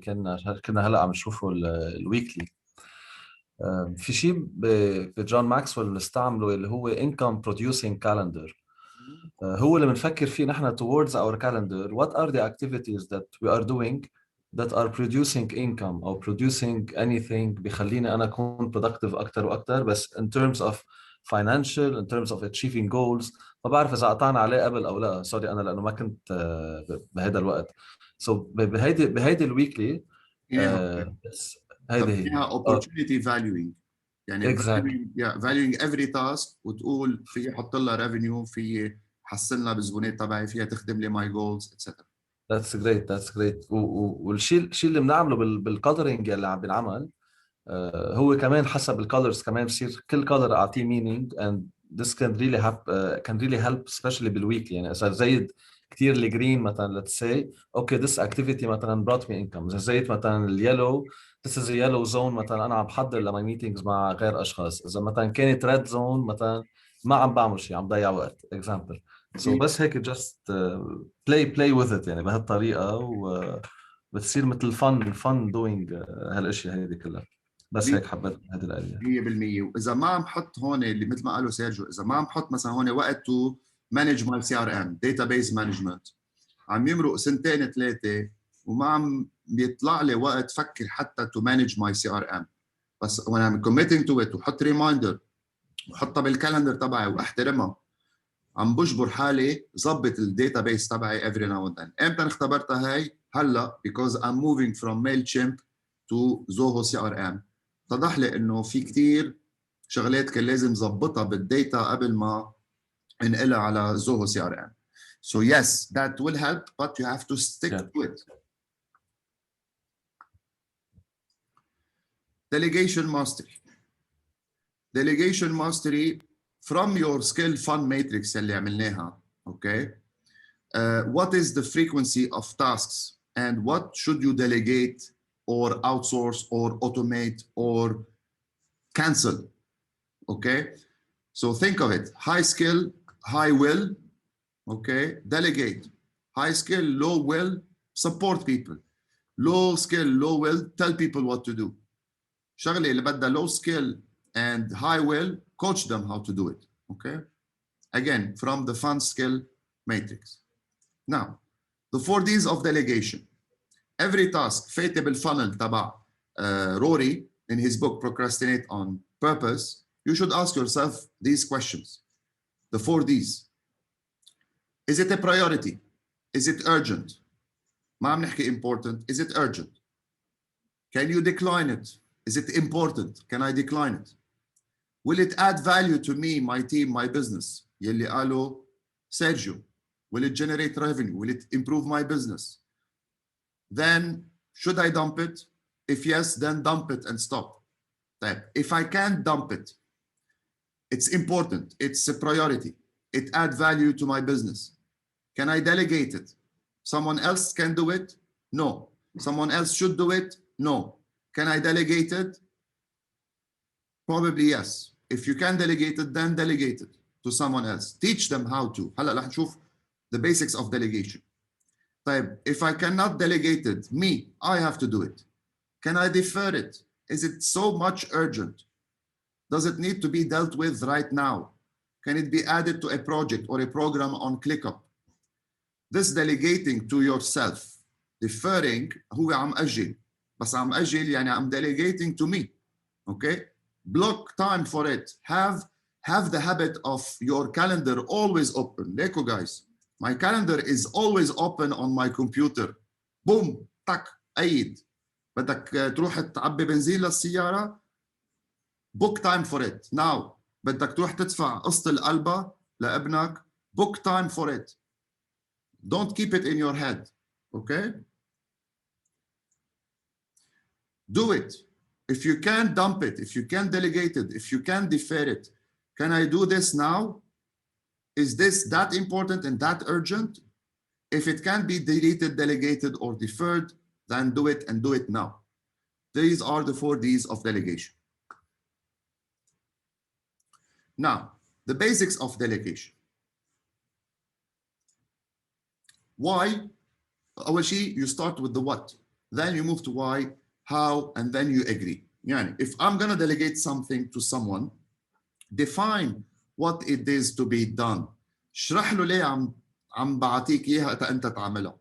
كنا هلا عم نشوفه الويكلي. في شيء بجون ماكسويل بنستعمله اللي هو income producing calendar. هو اللي بنفكر فيه نحن towards our calendar. What are the activities that we are doing that are producing income أو producing anything بيخليني أنا أكون productive أكتر وأكتر، بس in terms of financial, in terms of achieving goals. ما بعرف إذا قطعنا عليه قبل أو لا، سوري أنا لأنه ما كنت بهذا الوقت. So بهيدي الويكلي بس هيدي هي فيها opportunity valuing، يعني exactly. valuing every task، وتقول في احط لها revenue، في حسن لها بالزبونات تبعي، فيها تخدم لي my goals etc. That's great, that's great. والشيء اللي بنعمله بالكولرينج اللي عم بينعمل هو كمان حسب الكولرز كمان بصير كل كولر اعطيه meaning and this can really help can really help especially بالويك. يعني اذا زايد كثير الجرين مثلا let's say okay this activity مثلا brought me income. اذا زايد مثلا اليلو this is a yellow zone مثلا انا عم بحضر لما ميتينجز مع غير اشخاص. اذا مثلا كانت ريد زون مثلا ما عم بعمل شيء، عم ضيع وقت example. So بس هيك just play with it يعني بهالطريقه، وبتصير مثل fun doing هالاشياء هذه كلها. بس هيك حبيت هذه الآية 100%. واذا ما عم حط هون اللي مثل ما قالوا سيرجيو، اذا ما عم حط مثلا هون وقت تو مانج ماي CRM database management، عم يمرق سنتين ثلاثه وما عم بيطلع لي وقت فكر حتى تو مانج ماي CRM. بس when I'm committing to it وحط ريمايندر وحطها بالكالندر تبعي واحترمها، عم بجبر حالي ظبط الداتابيس تبعي every now and then. امتى اختبرتها هاي؟ هلا because I'm moving from MailChimp to Zoho CRM. اتضح لي انه في كثير شغلات كان لازم ظبطها بالداتا قبل ما انقلها على Zoho CRM. So yes, that will help, but you have to stick to it. Delegation mastery. Delegation mastery from your skill fun matrix اللي عملناها. Okay. What is the frequency of tasks and what should you delegate or outsource or automate or cancel? Okay. So think of it: high skill, high will. Okay. Delegate. High skill, low will, support people. Low skill, low will, tell people what to do. شغلة اللي بدها low skill and high will, coach them how to do it. Okay. Again, from the fun skill matrix. Now, the 4 Ds of delegation. Every task, fateable funnel تبع Rory in his book Procrastinate on Purpose, you should ask yourself these questions. The 4 Ds. Is it a priority? Is it urgent? ما عم نحكي important. Is it urgent? Can you decline it? Is it important? Can I decline it? Will it add value to me, my team, my business? يلي قالوا Sergio. Will it generate revenue? Will it improve my business? Then should I dump it? If yes, then dump it and stop. If I can't dump it, it's important, it's a priority, it adds value to my business. Can I delegate it? Someone else can do it? No. Someone else should do it? No. Can I delegate it? Probably yes. If you can delegate it, then delegate it to someone else. Teach them how to. هلا رح نشوف the basics of delegation. If I cannot delegate it, I have to do it. Can I defer it? Is it so much urgent? Does it need to be dealt with right now? Can it be added to a project or a program on ClickUp? This delegating to yourself, deferring هو عم أجل، بس عم أجل يعني I'm delegating to me. Okay? Block time for it. Have the habit of your calendar always open. Leko guys. My calendar is always open on my computer. Boom, tak, أيد. بدك تروح تعبي بنزين للسيارة. Book time for it. Now, بدك تروح تدفع قسط القلبة لابنك. Book time for it. Don't keep it in your head. Okay? Do it. If you can dump it, if you can delegate it, if you can defer it, can I do this now? Is this that important and that urgent? If it can be deleted, delegated, or deferred, then do it and do it now. These are the 4 Ds of delegation. Now, the basics of delegation. Why أول شيء you start with the what, then you move to why, how, and then you agree. يعني if I'm gonna delegate something to someone, define what it is to be done. اشرح له ليه عم بعطيك اياها انت تعملها.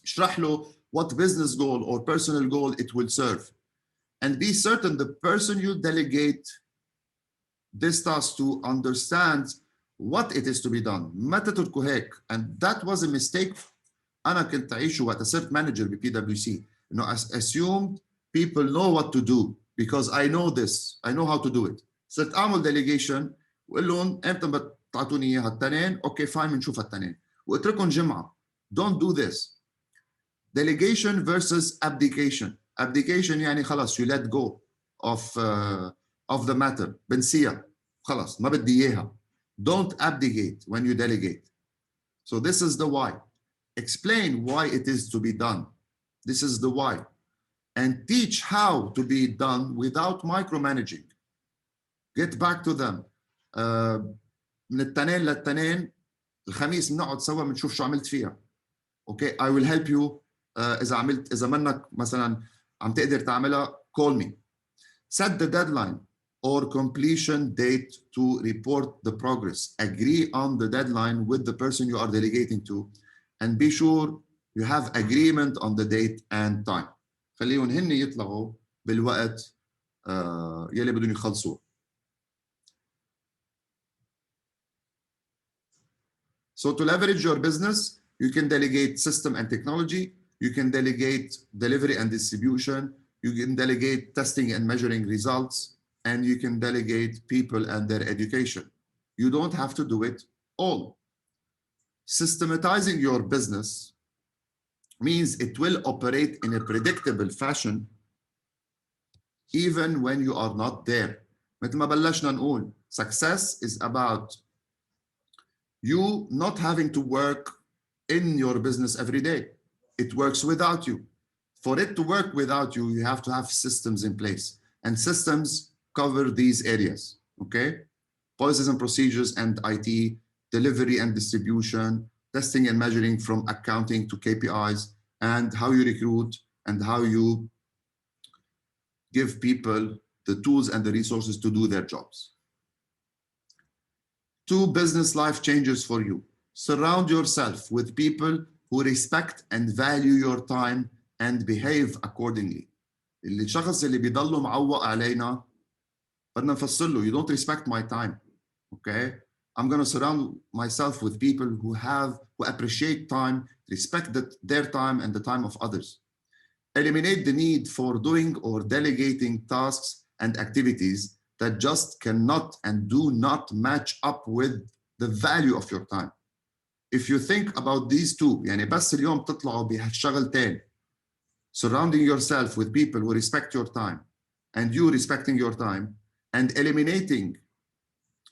اشرح له what business goal or personal goal it will serve. And be certain the person you delegate this task to understands what it is to be done. ما تتركوا هيك. And that was a mistake أنا كنت أعيشه وقت صرت manager ب PwC. إنه assumed people know what to do because I know this, I know how to do it. صرت أعمل delegation وقول لهم إمتى بتعطوني إياها التنين؟ أوكي فاين بنشوف التنين. واتركهم جمعة. Don't do this. Delegation versus abdication. Abdication يعني خلاص you let go of the matter. بنسيها. خلاص ما بدي إياها. Don't abdicate when you delegate. So this is the why. Explain why it is to be done. This is the why. And teach how to be done without micromanaging. Get back to them. من التنين للتنين الخميس بنقعد سوا بنشوف شو عملت فيها. Okay, I will help you. إذا منك مثلا عم تقدر تعملها, call me. Set the deadline or completion date to report the progress. Agree on the deadline with the person you are delegating to, and be sure you have agreement on the date and time. خليهم هن يطلعوا بالوقت يلي بدهم يخلصوه. So to leverage your business, you can delegate system and technology, you can delegate delivery and distribution, you can delegate testing and measuring results, and you can delegate people and their education. You don't have to do it all. Systematizing your business means it will operate in a predictable fashion even when you are not there. مثل ما بلشنا نقول, success is about you not having to work in your business every day. It works without you. For it to work without you, you have to have systems in place. And systems cover these areas, okay? Policies and procedures and IT, delivery and distribution, testing and measuring from accounting to KPIs, and how you recruit and how you give people the tools and the resources to do their jobs. 2 business life changes for you. Surround yourself with people who respect and value your time and behave accordingly. الشخص اللي بيضله معوق علينا بدنا نفصل له, you don't respect my time, okay? I'm going to surround myself with people who appreciate time, respect their time and the time of others. Eliminate the need for doing or delegating tasks and activities that just cannot and do not match up with the value of your time. If you think about these 2, يعني بس اليوم تطلعوا بهالشغلتين, surrounding yourself with people who respect your time and you respecting your time, and eliminating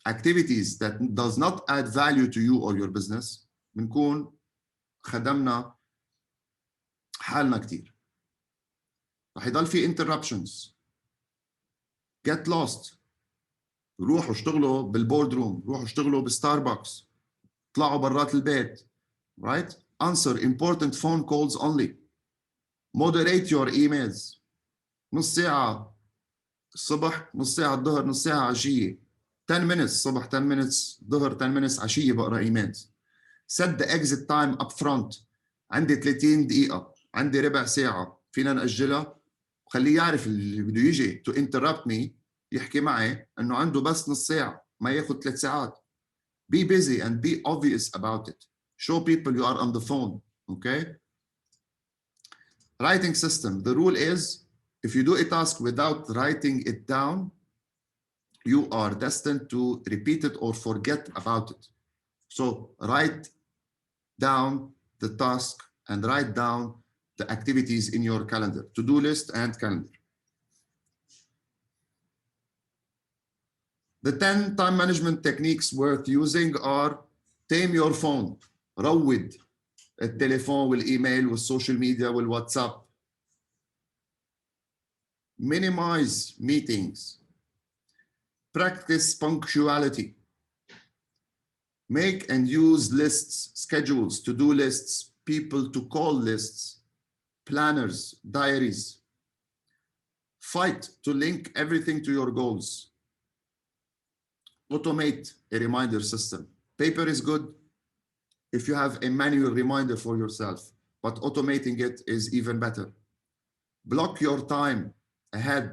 activities that does not add value to you or your business, بنكون خدمنا حالنا كتير. رح يضل في interruptions. Get lost. روحوا اشتغلوا بالبورد روم, روحوا اشتغلوا بستاربكس, طلعوا برات البيت, right? Answer important phone calls only. Moderate your emails. نص ساعة الصبح, نص ساعة الظهر, نص ساعة عشية. 10 minutes صبح, 10 minutes ظهر, 10 minutes عشية بقرا emails. Set the exit time up front. عندي 30 دقيقة, عندي ربع ساعة, فينا نأجلها. خليه يعرف اللي بده يجي to interrupt me يحكي معي انه عنده بس نص ساعة, ما ياخد 3 ساعات. Be busy and be obvious about it. Show people you are on the phone, okay? Writing system. The rule is, if you do a task without writing it down, you are destined to repeat it or forget about it. So write down the task and write down the activities in your calendar, to-do list and calendar. The 10 time management techniques worth using are: tame your phone, روّد التليفون والإيميل والسوشيال ميديا والواتساب. Minimize meetings. Practice punctuality. Make and use lists, schedules, to-do lists, people to call lists, planners, diaries. Fight to link everything to your goals. Automate a reminder system. Paper is good if you have a manual reminder for yourself, but automating it is even better. Block your time ahead.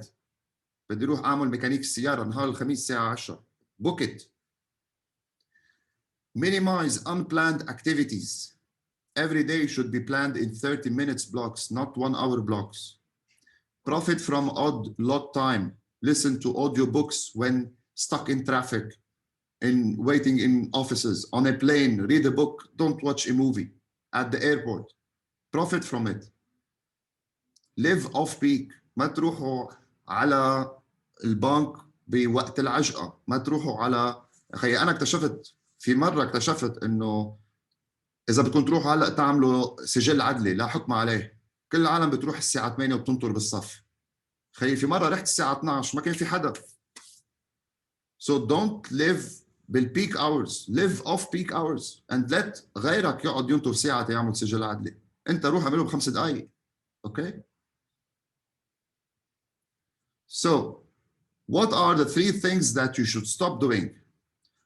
بدي اروح اعمل ميكانيك السياره نهار الخميس الساعه 10. Book it. Minimize unplanned activities. Every day should be planned in 30 minutes blocks, not 1 hour blocks. Profit from odd lot time. Listen to audiobooks when stuck in traffic, in waiting in offices, on a plane. Read a book. Don't watch a movie at the airport. Profit from it. Live off peak. ما تروحوا على البنك بوقت العجقة. ما تروحوا على أخي. أنا اكتشفت إنه إذا بدكم تروحوا هلأ تعملوا سجل عدلي لا حكم عليه. كل العالم بتروح الساعة 8 وبتنطر بالصف. خي في مرة رحت الساعة 12 ما كان في حدا. So don't live بالpeak hours. Live off peak hours and let غيرك يقعد ينطر ساعة يعمل سجل عدلي. أنت روح اعمله ب5 دقايق. Okay? So what are the 3 things that you should stop doing?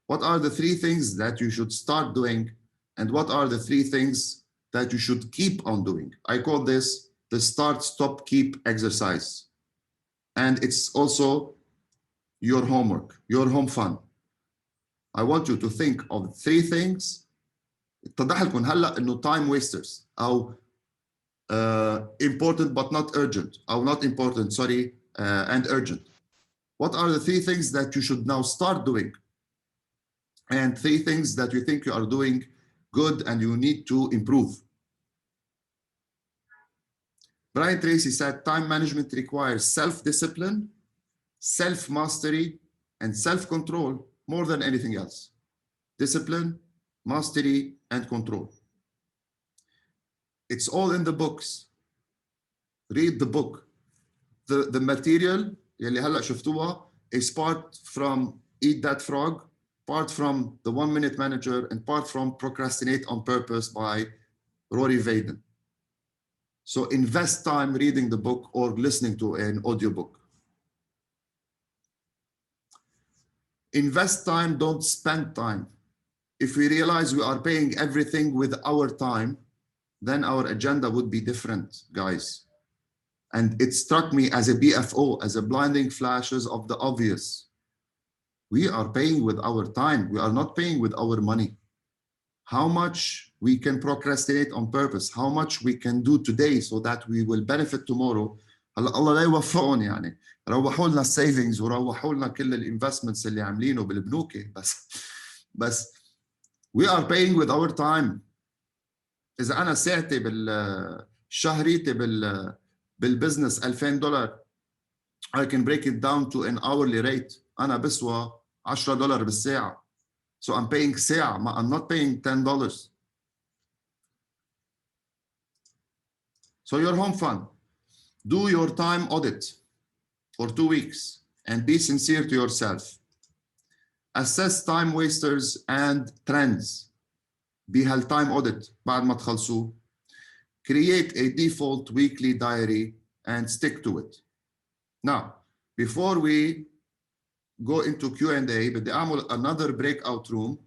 What are the 3 things that you should start doing? And what are the 3 things that you should keep on doing? I call this the start, stop, keep exercise. And it's also your homework, your home fun. I want you to think of 3 things. اتضح لكم هلا انه time wasters او important but not urgent or not important, sorry, and urgent. What are the 3 things that you should now start doing? And 3 things that you think you are doing good and you need to improve. Brian Tracy said time management requires self-discipline, self-mastery, and self-control more than anything else. Discipline, mastery, and control. It's all in the books. Read the book. The material يلي هلا شفتوها is part from Eat That Frog, part from The 1 Minute Manager, and part from Procrastinate on Purpose by Rory Vaden. So invest time reading the book or listening to an audiobook. Invest time, don't spend time. If we realize we are paying everything with our time, then our agenda would be different, guys. And it struck me as a BFO, as a blinding flashes of the obvious. We are paying with our time. We are not paying with our money. How much we can procrastinate on purpose, how much we can do today so that we will benefit tomorrow. الله لا يوفقهم يعني. روحوا لنا السيفنجز وروحوا لنا كل الانفستمنتس اللي عاملينه بالبنوك بس we are paying with our time. إذا أنا ساعتي شهريتي بالبزنس $2000, I can break it down to an hourly rate. أنا بسوى $10 بالساعة. So I'm paying ساعة. I'm not paying $10. So your home fund. Do your time audit for 2 weeks and be sincere to yourself. Assess time wasters and trends. بهالtime audit بعد ما تخلصوه. Create a default weekly diary and stick to it. Now, before we go into Q&A, بدي أعمل another breakout room.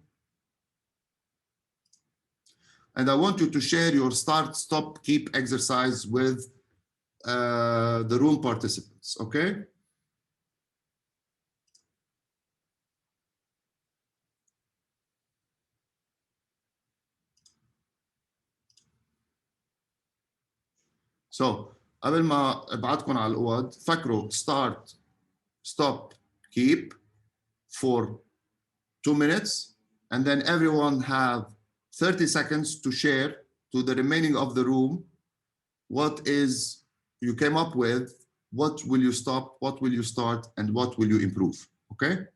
And I want you to share your start, stop, keep exercise with the room participants, okay? So, قبل ما ابعتكم على الأوض فكروا start, stop, keep for 2 minutes, and then everyone have 30 seconds to share to the remaining of the room what is you came up with, what will you stop, what will you start, and what will you improve, okay?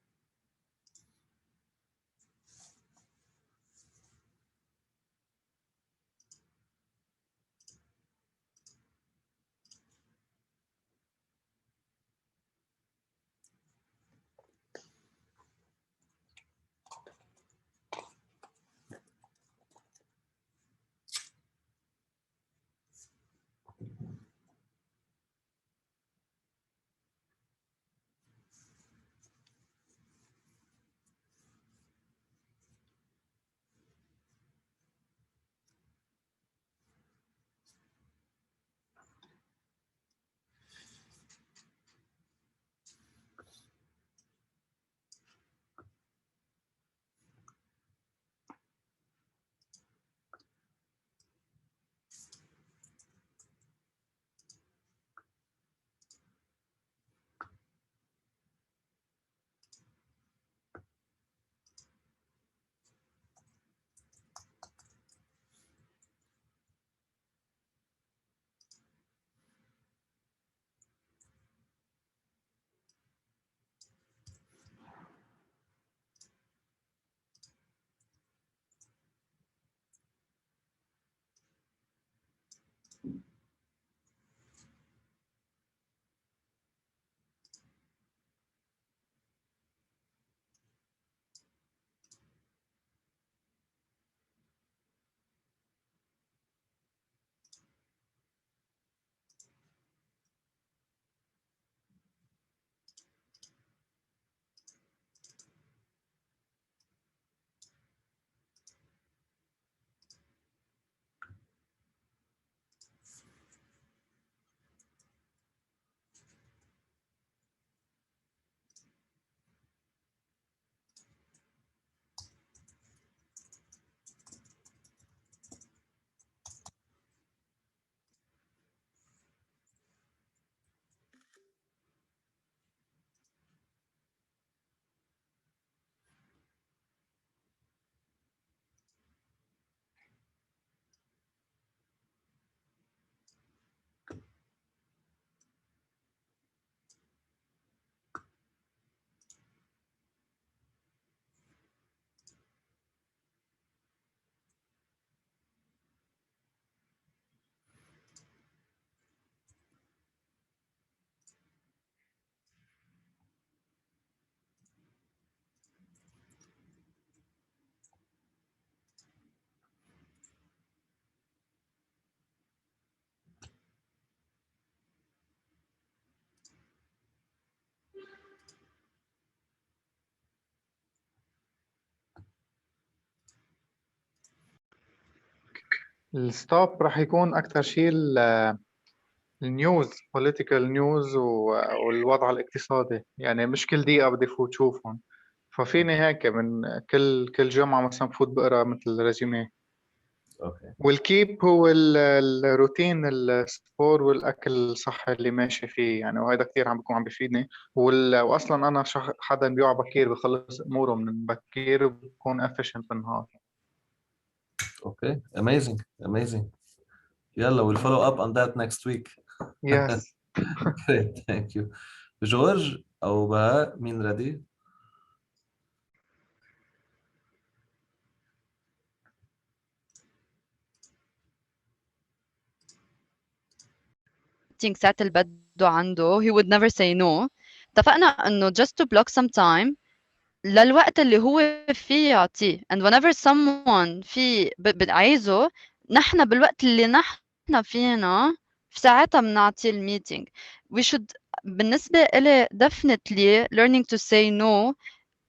الستوب راح يكون أكثر شيء النيوز political news والوضع الاقتصادي، يعني مش كل دقيقة بدي فوت شوفهم. ففيني هيك من كل جمعة مثلا بفوت بقرا مثل ريزومي. اوكي والكيب هو الروتين السبور والأكل الصحي اللي ماشي فيه يعني، وهذا كتير عم بيكون عم بيفيدني. وأصلا أنا حدا بيوعى بكير بخلص أموره من بكير وبكون efficient بالنهار. اوكي amazing يلا we'll follow up on that next week. Yes. Great, thank you. جورج او بهاء مين ready؟ ساعة اللي بده عنده he would never say no. اتفقنا انه just to block some time للوقت اللي هو فيه يعطيه، and whenever someone في عايزه نحن بالوقت اللي نحن فينا في ساعتها بنعطيه الميتينج. we should بالنسبة إلي definitely learning to say no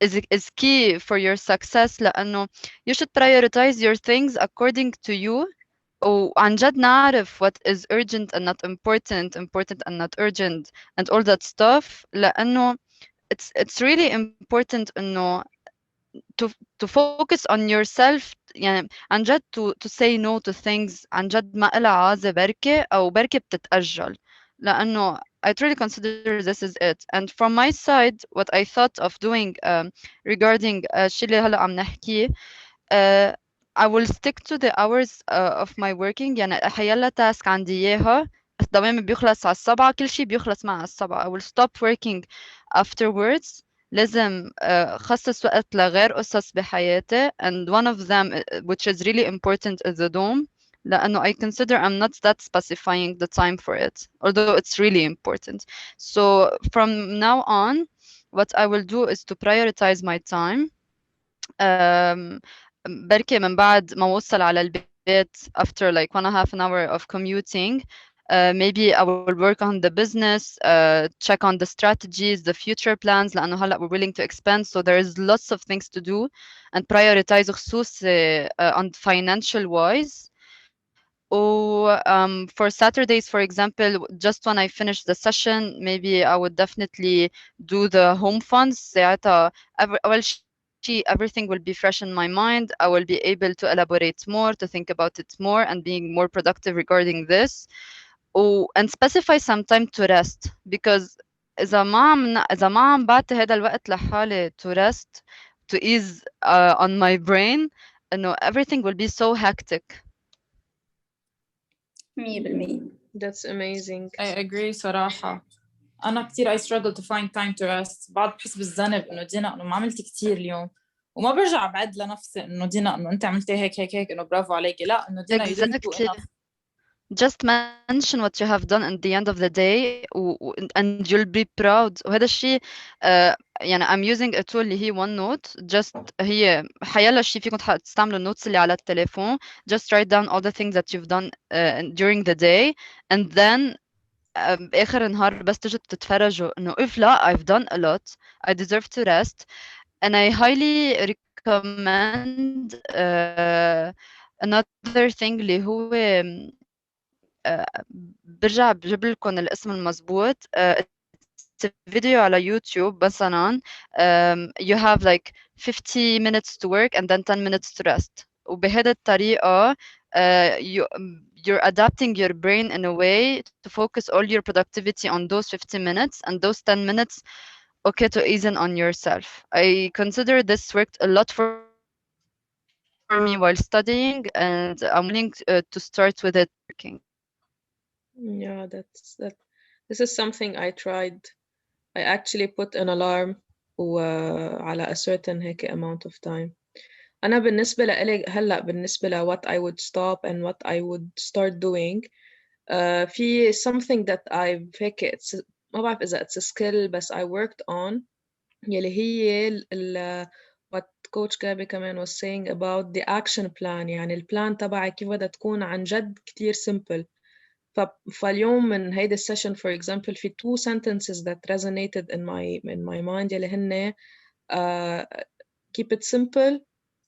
is key for your success، لأنه you should prioritize your things according to you، وعن جد نعرف what is urgent and not important and not urgent and all that stuff، لأنه it's really important إنه to focus on yourself، يعني عن جد to say no to things عن جد ما إلها عازة بركة أو بركة بتتأجل، لأنه I truly consider this is it. And from my side what I thought of doing regarding الشيء اللي هلا عم نحكيه I will stick to the hours of my working، يعني حيلا تاسك عندي إياها دوامي بيخلص على 7، كل شيء بيخلص معي على 7. I will stop working afterwards. لازم خصص وقت لغير قصص بحياتي، and one of them which is really important is the dome، لأنه I consider I'm not that specifying the time for it although it's really important. So from now on what I will do is to prioritize my time. بركي من بعد ما وصل على البيت after like 1.5 hour of commuting maybe I will work on the business, check on the strategies, the future plans، لأنه هلأ we're willing to expand so there is lots of things to do and prioritize خصوصي on financial wise. For Saturdays for example just when I finish the session maybe I would definitely do the home funds. ساعتها أول شيء everything will be fresh in my mind. I will be able to elaborate more, to think about it more and being more productive regarding this. And specify some time to rest because إذا ما عم بعطي هذا الوقت لحالي to rest to ease on my brain إنه everything will be so hectic. 100%. That's amazing. I agree صراحة. أنا كتير I struggle to find time to rest. بعد بحس بالذنب إنه دينا إنه ما عملتي كتير اليوم، وما برجع بعد لنفسي إنه دينا إنه أنت عملتي هيك إنه برافو عليكي. لا إنه دينا you didn't do enough. Just mention what you have done at the end of the day and you'll be proud. وهذا الشيء يعني I'm using a tool اللي هي OneNote. just هي حيلا شيء فيكم تستعملوا النوتس اللي على التليفون. just write down all the things that you've done during the day and then بآخر النهار بس تجوا تتفرجوا إنه if لا I've done a lot, I deserve to rest. And I highly recommend another thing اللي هو برجع بجيب لكم الاسم المضبوط. فيديو على يوتيوب مثلا you have like 50 minutes to work and then 10 minutes to rest. وبهذه الطريقة you're adapting your brain in a way to focus all your productivity on those 50 minutes and those 10 minutes okay to ease in on yourself. I consider this worked a lot for me while studying and I'm willing to start with it working. Yeah, this is something I tried. I actually put an alarm على a certain هيك amount of time. أنا بالنسبة لإلي هلأ بالنسبة ل what I would stop and what I would start doing في something that I've هيك ما بعرف إذا it's a skill بس I worked on يلي هي what coach Gabi كمان was saying about the action plan. يعني البلان تبعي كيف بدها تكون عن جد كتير simple. فاليوم من هيدا السيشن for example في 2 sentences that resonated in my mind يلي هن keep it simple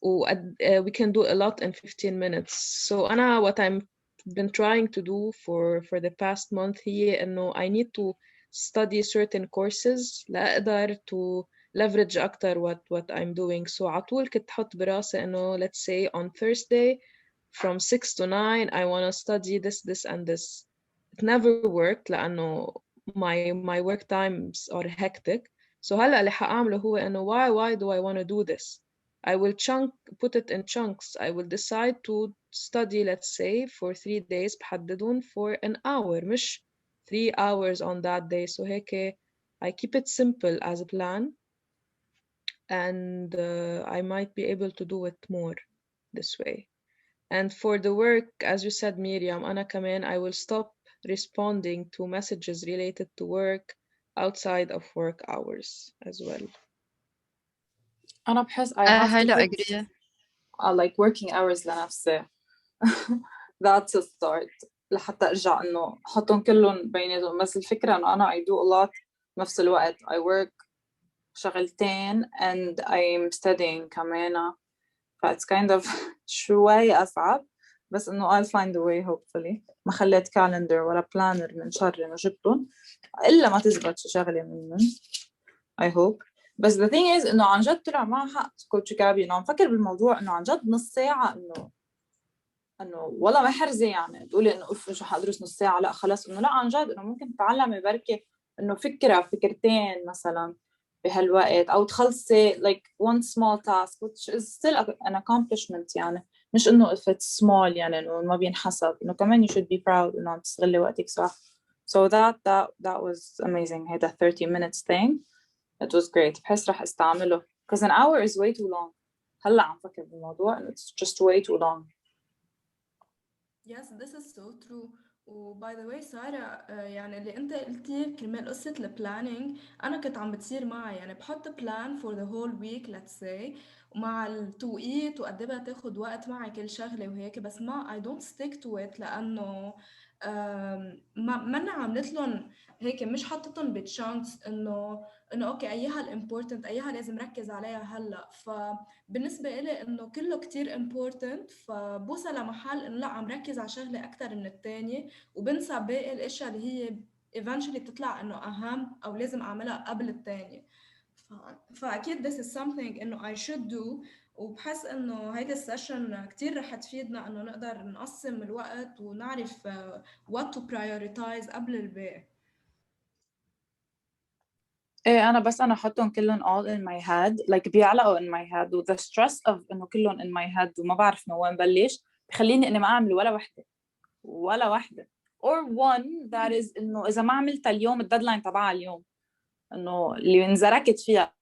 we can do a lot in 15 minutes. So what I'm been trying to do for the past month هي إنه I need to study certain courses لأقدر to leverage أكتر what I'm doing. So على طول كنت حط براسي إنه let's say on Thursday from 6 to 9 I want to study this and this. It never worked لأنه my work times are hectic. So هلا اللي حأعمله هو إنه why do I want to do this? I will put it in chunks. I will decide to study, let's say, for 3 days بحددهم for an hour مش 3 hours on that day. So هيك I keep it simple as a plan, and I might be able to do it more this way. And for the work, as you said, Miriam, أنا كمان I will stop responding to messages related to work outside of work hours as well. أنا بحس I have to هلا put agree. like working hours لنفسي. That's a start لحتى أرجع إنه أحطهم كلهم بيناتهم. بس الفكرة إنه أنا I do a lot نفس الوقت. I work شغلتين and I'm studying كمان. فit's kind of شوي أصعب. بس إنه I'll find a way hopefully. ما خليت calendar ولا planner من شر إنه جبتهم إلا ما تزبط شي شغلة منهم. I hope. بس the thing is إنه عن جد طلع معها حق كوتش كابي. إنه عم فكر بالموضوع إنه عن جد نص ساعة إنه والله محرزة يعني تقولي إنه أوف مش رح أدرس نص ساعة. لا خلاص إنه لا عن جد إنه ممكن تتعلمي بركة إنه فكرتين مثلا بهالوقت أو تخلصي like one small task which is still an accomplishment يعني مش إنه if it's small يعني إنه ما بينحسب. إنه كمان you should be proud إنه عم تستغلي وقتك صح. So that was amazing. هيدا 30 minutes thing. It was great. بحس رح استعمله because an hour is way too long. هلا عم فكر بالموضوع and it's just way too long. Yes, this is so true. وباي ذا واي سارة يعني اللي انت قلتيه كرمال قصة البلانينج انا كنت عم بتصير معي. يعني بحط بلان for the whole week let's say ومع التوقيت وقد ايه بتاخد وقت معي كل شغلة وهيك. بس ما I don't stick to it لأنه ما عملت لهم هيك مش حطتهم بتشانكس انه اوكي ايها الامبورتنت ايها لازم ركز عليها هلا. فبالنسبه لي انه كله كتير امبورتنت فبوصل لمحل انه لا عم ركز على شغله اكثر من الثانيه وبنسى باقي الاشياء اللي هي eventually بتطلع انه اهم او لازم اعملها قبل الثانيه. فاكيد this is something انه I should do. وبحس انه هيدي السيشن كتير رح تفيدنا انه نقدر نقسم الوقت ونعرف what to prioritize قبل الباقي. ايه انا احطهم كلهم all in my head like بيعلقوا in my head و the stress of انه كلهم in my head وما بعرف من وين بلش بخليني اني ما اعمل ولا وحده or one that is انه اذا ما عملتها اليوم الديدلاين تبعها اليوم انه اللي انزركت فيها.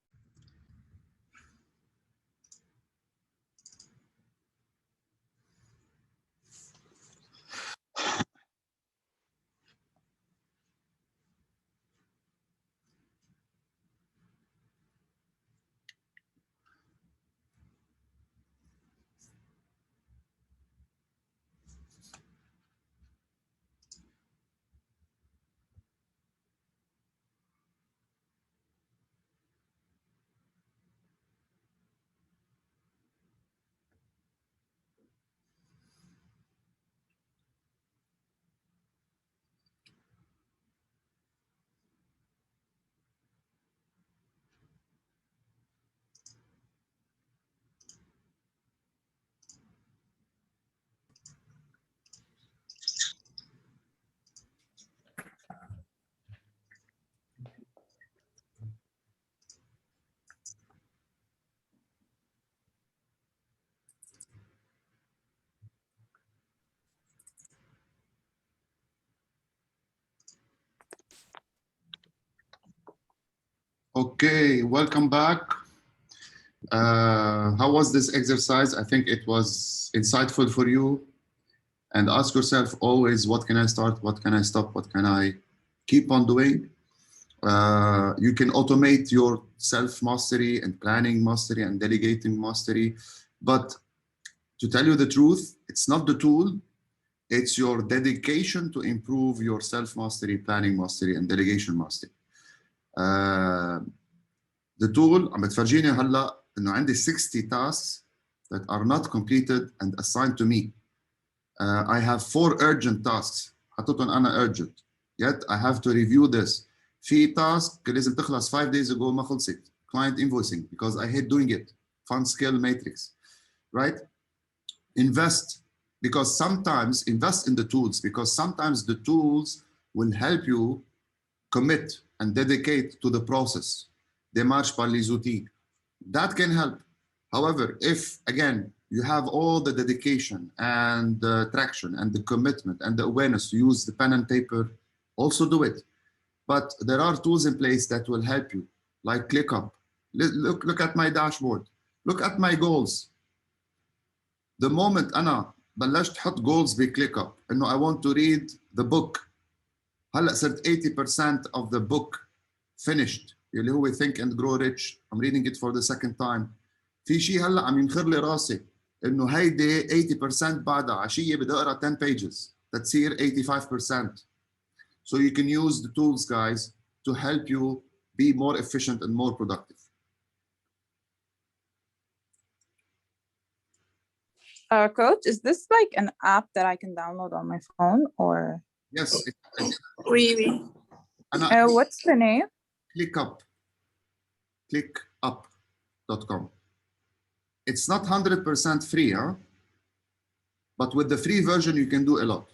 Okay, welcome back. How was this exercise? I think it was insightful for you. And ask yourself always, what can I start? What can I stop? What can I keep on doing? You can automate your self-mastery and planning mastery and delegating mastery. But to tell you the truth, it's not the tool. It's your dedication to improve your self-mastery, planning mastery, and delegation mastery. The tool عم بتفرجيني هلا انه عندي 60 tasks that are not completed and assigned to me. I have 4 urgent tasks. حطيتهم أنا urgent. Yet I have to review this. في task لازم تخلص 5 days ago ما خلصت. Client invoicing because I hate doing it. Fund scale matrix, right? Invest because sometimes invest in the tools because sometimes the tools will help you commit and dedicate to the process. Démarche par les outils. That can help. However, if again you have all the dedication and the traction and the commitment and the awareness to use the pen and paper, also do it. But there are tools in place that will help you, like ClickUp. Look at my dashboard. Look at my goals. The moment أنا بلشت حط goals بClickUp إنه I want to read the book. هلا صرت 80% of the book finished اللي هو Think and Grow Rich. I'm reading it for the second time. في شيء هلا عم ينخر لي راسي انه هيدي 80% بعدها عشيه بدي اقرا 10 pages تتصير 85%. So you can use the tools, guys, to help you be more efficient and more productive. Coach, is this like an app that I can download on my phone or? Yes. Oui. What's the name? ClickUp. ClickUp.com. It's not 100% free, huh? But with the free version, you can do a lot.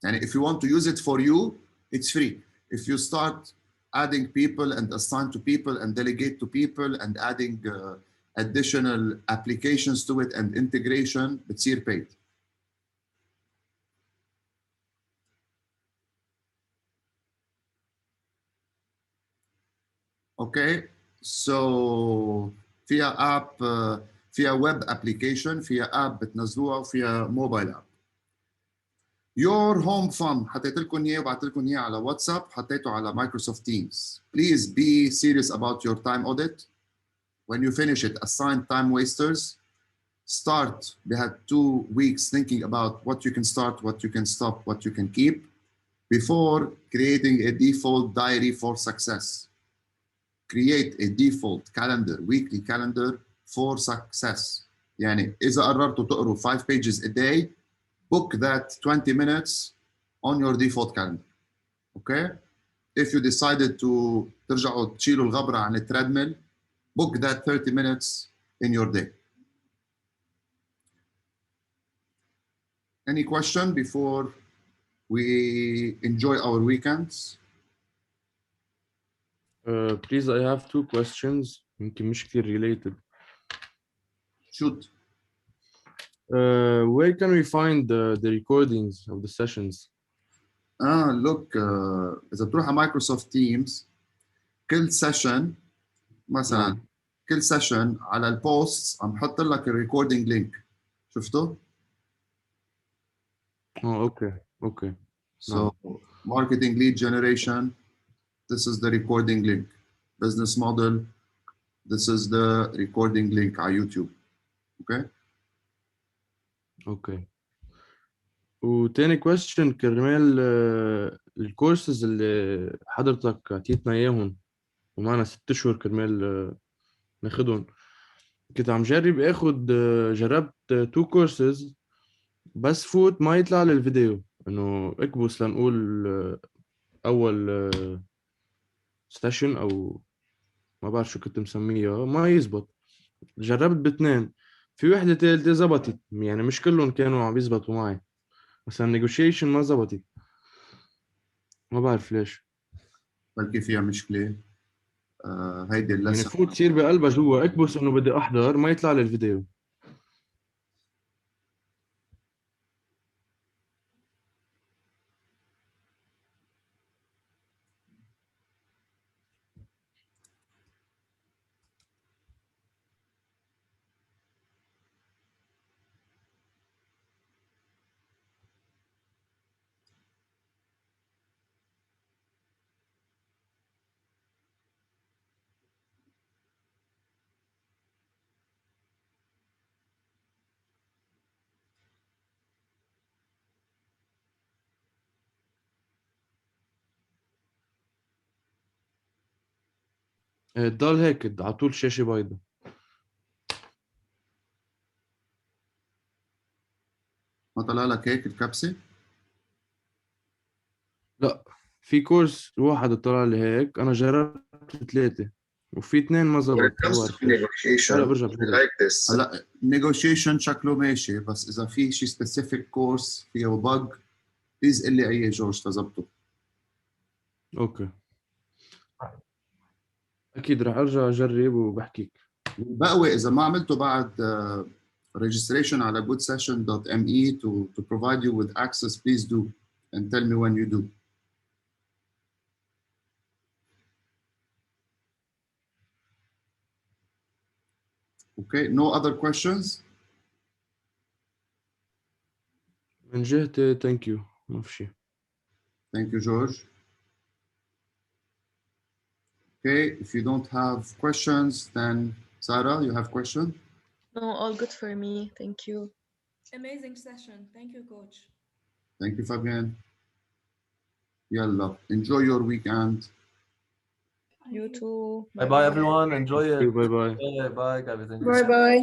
And if you want to use it for you, it's free. If you start adding people and assign to people and delegate to people and adding additional applications to it and integration, بتصير paid. Okay, so فيها app, فيها web application, فيها app بتنزلوها وفيها mobile app. Your home fund حطيت لكم اياه وبعت لكم اياه على واتساب حطيته على Microsoft Teams. Please be serious about your time audit. When you finish it, assign time wasters. Start. We had 2 weeks thinking about what you can start, what you can stop, what you can keep before creating a default diary for success. Create a default calendar, weekly calendar for success. يعني إذا قررتوا تقروا 5 pages a day, book that 20 minutes on your default calendar. Okay? If you decided to ترجعوا تشيلوا الغبرة عن التريدميل, book that 30 minutes in your day. Any question before we enjoy our weekends? Please, I have 2 questions. يمكن مش كتير related. Shoot. Where can we find the recordings of the sessions? Look, إذا بتروح على Microsoft Teams, كل سيشن مثلا كل سيشن على البوستس عم حط لك الريكوردينج لينك. شفته؟ Oh, okay. So, marketing lead generation, this is the recording link. Business model, this is the recording link على YouTube. Okay? وتاني question كرمال الكورسز اللي حضرتك عطيتنا اياهم ومعنا 6 أشهر كرمال ناخدهم. كنت عم جرب اخد جربت 2 كورسز بس فوت ما يطلع لي الفيديو انه اكبس لنقول اول سيشن او ما بعرف شو كنت مسميها ما يزبط. جربت ب2 في وحده ثالثه زبطت يعني مش كلهم كانوا عم يزبطوا معي مثلا negotiation ما زبطت ما بعرف ليش. بلكي فيها مشكله. هيدي اللسن يعني فوت تصير بقلبها جوا اكبس انه بدي احضر ما يطلع لي الفيديو. ضل هيك على طول شاشة بيضاء. ما طلع لك هيك الكبسة؟ لا، في كورس واحد طلع لي هيك، انا جربت 3 وفي 2 ما When it زبط. comes هو to عارف ليش. negotiation, هلا برجع we بجرب. like this. هلا negotiation شكله ماشي، بس إذا في شيء specific course فيه bug بليز قل لي أي جورج تظبطه. اوكي، اكيد رح ارجع اجرب وبحكيك. بقوي إذا ما عملته بعد registration على goodsession.me to provide you with access, please do and tell me when you do. Okay, no other questions? من جهتي ثانك يو، ما في شيء. Thank you, George. Okay, if you don't have questions, then Sarah, you have question? No, all good for me. Thank you. Amazing session. Thank you, coach. Thank you, Fabian. Yalla, enjoy your weekend. You too. Bye bye everyone. Enjoy it. Bye bye. Bye bye, Gabby. Thank you. Bye bye.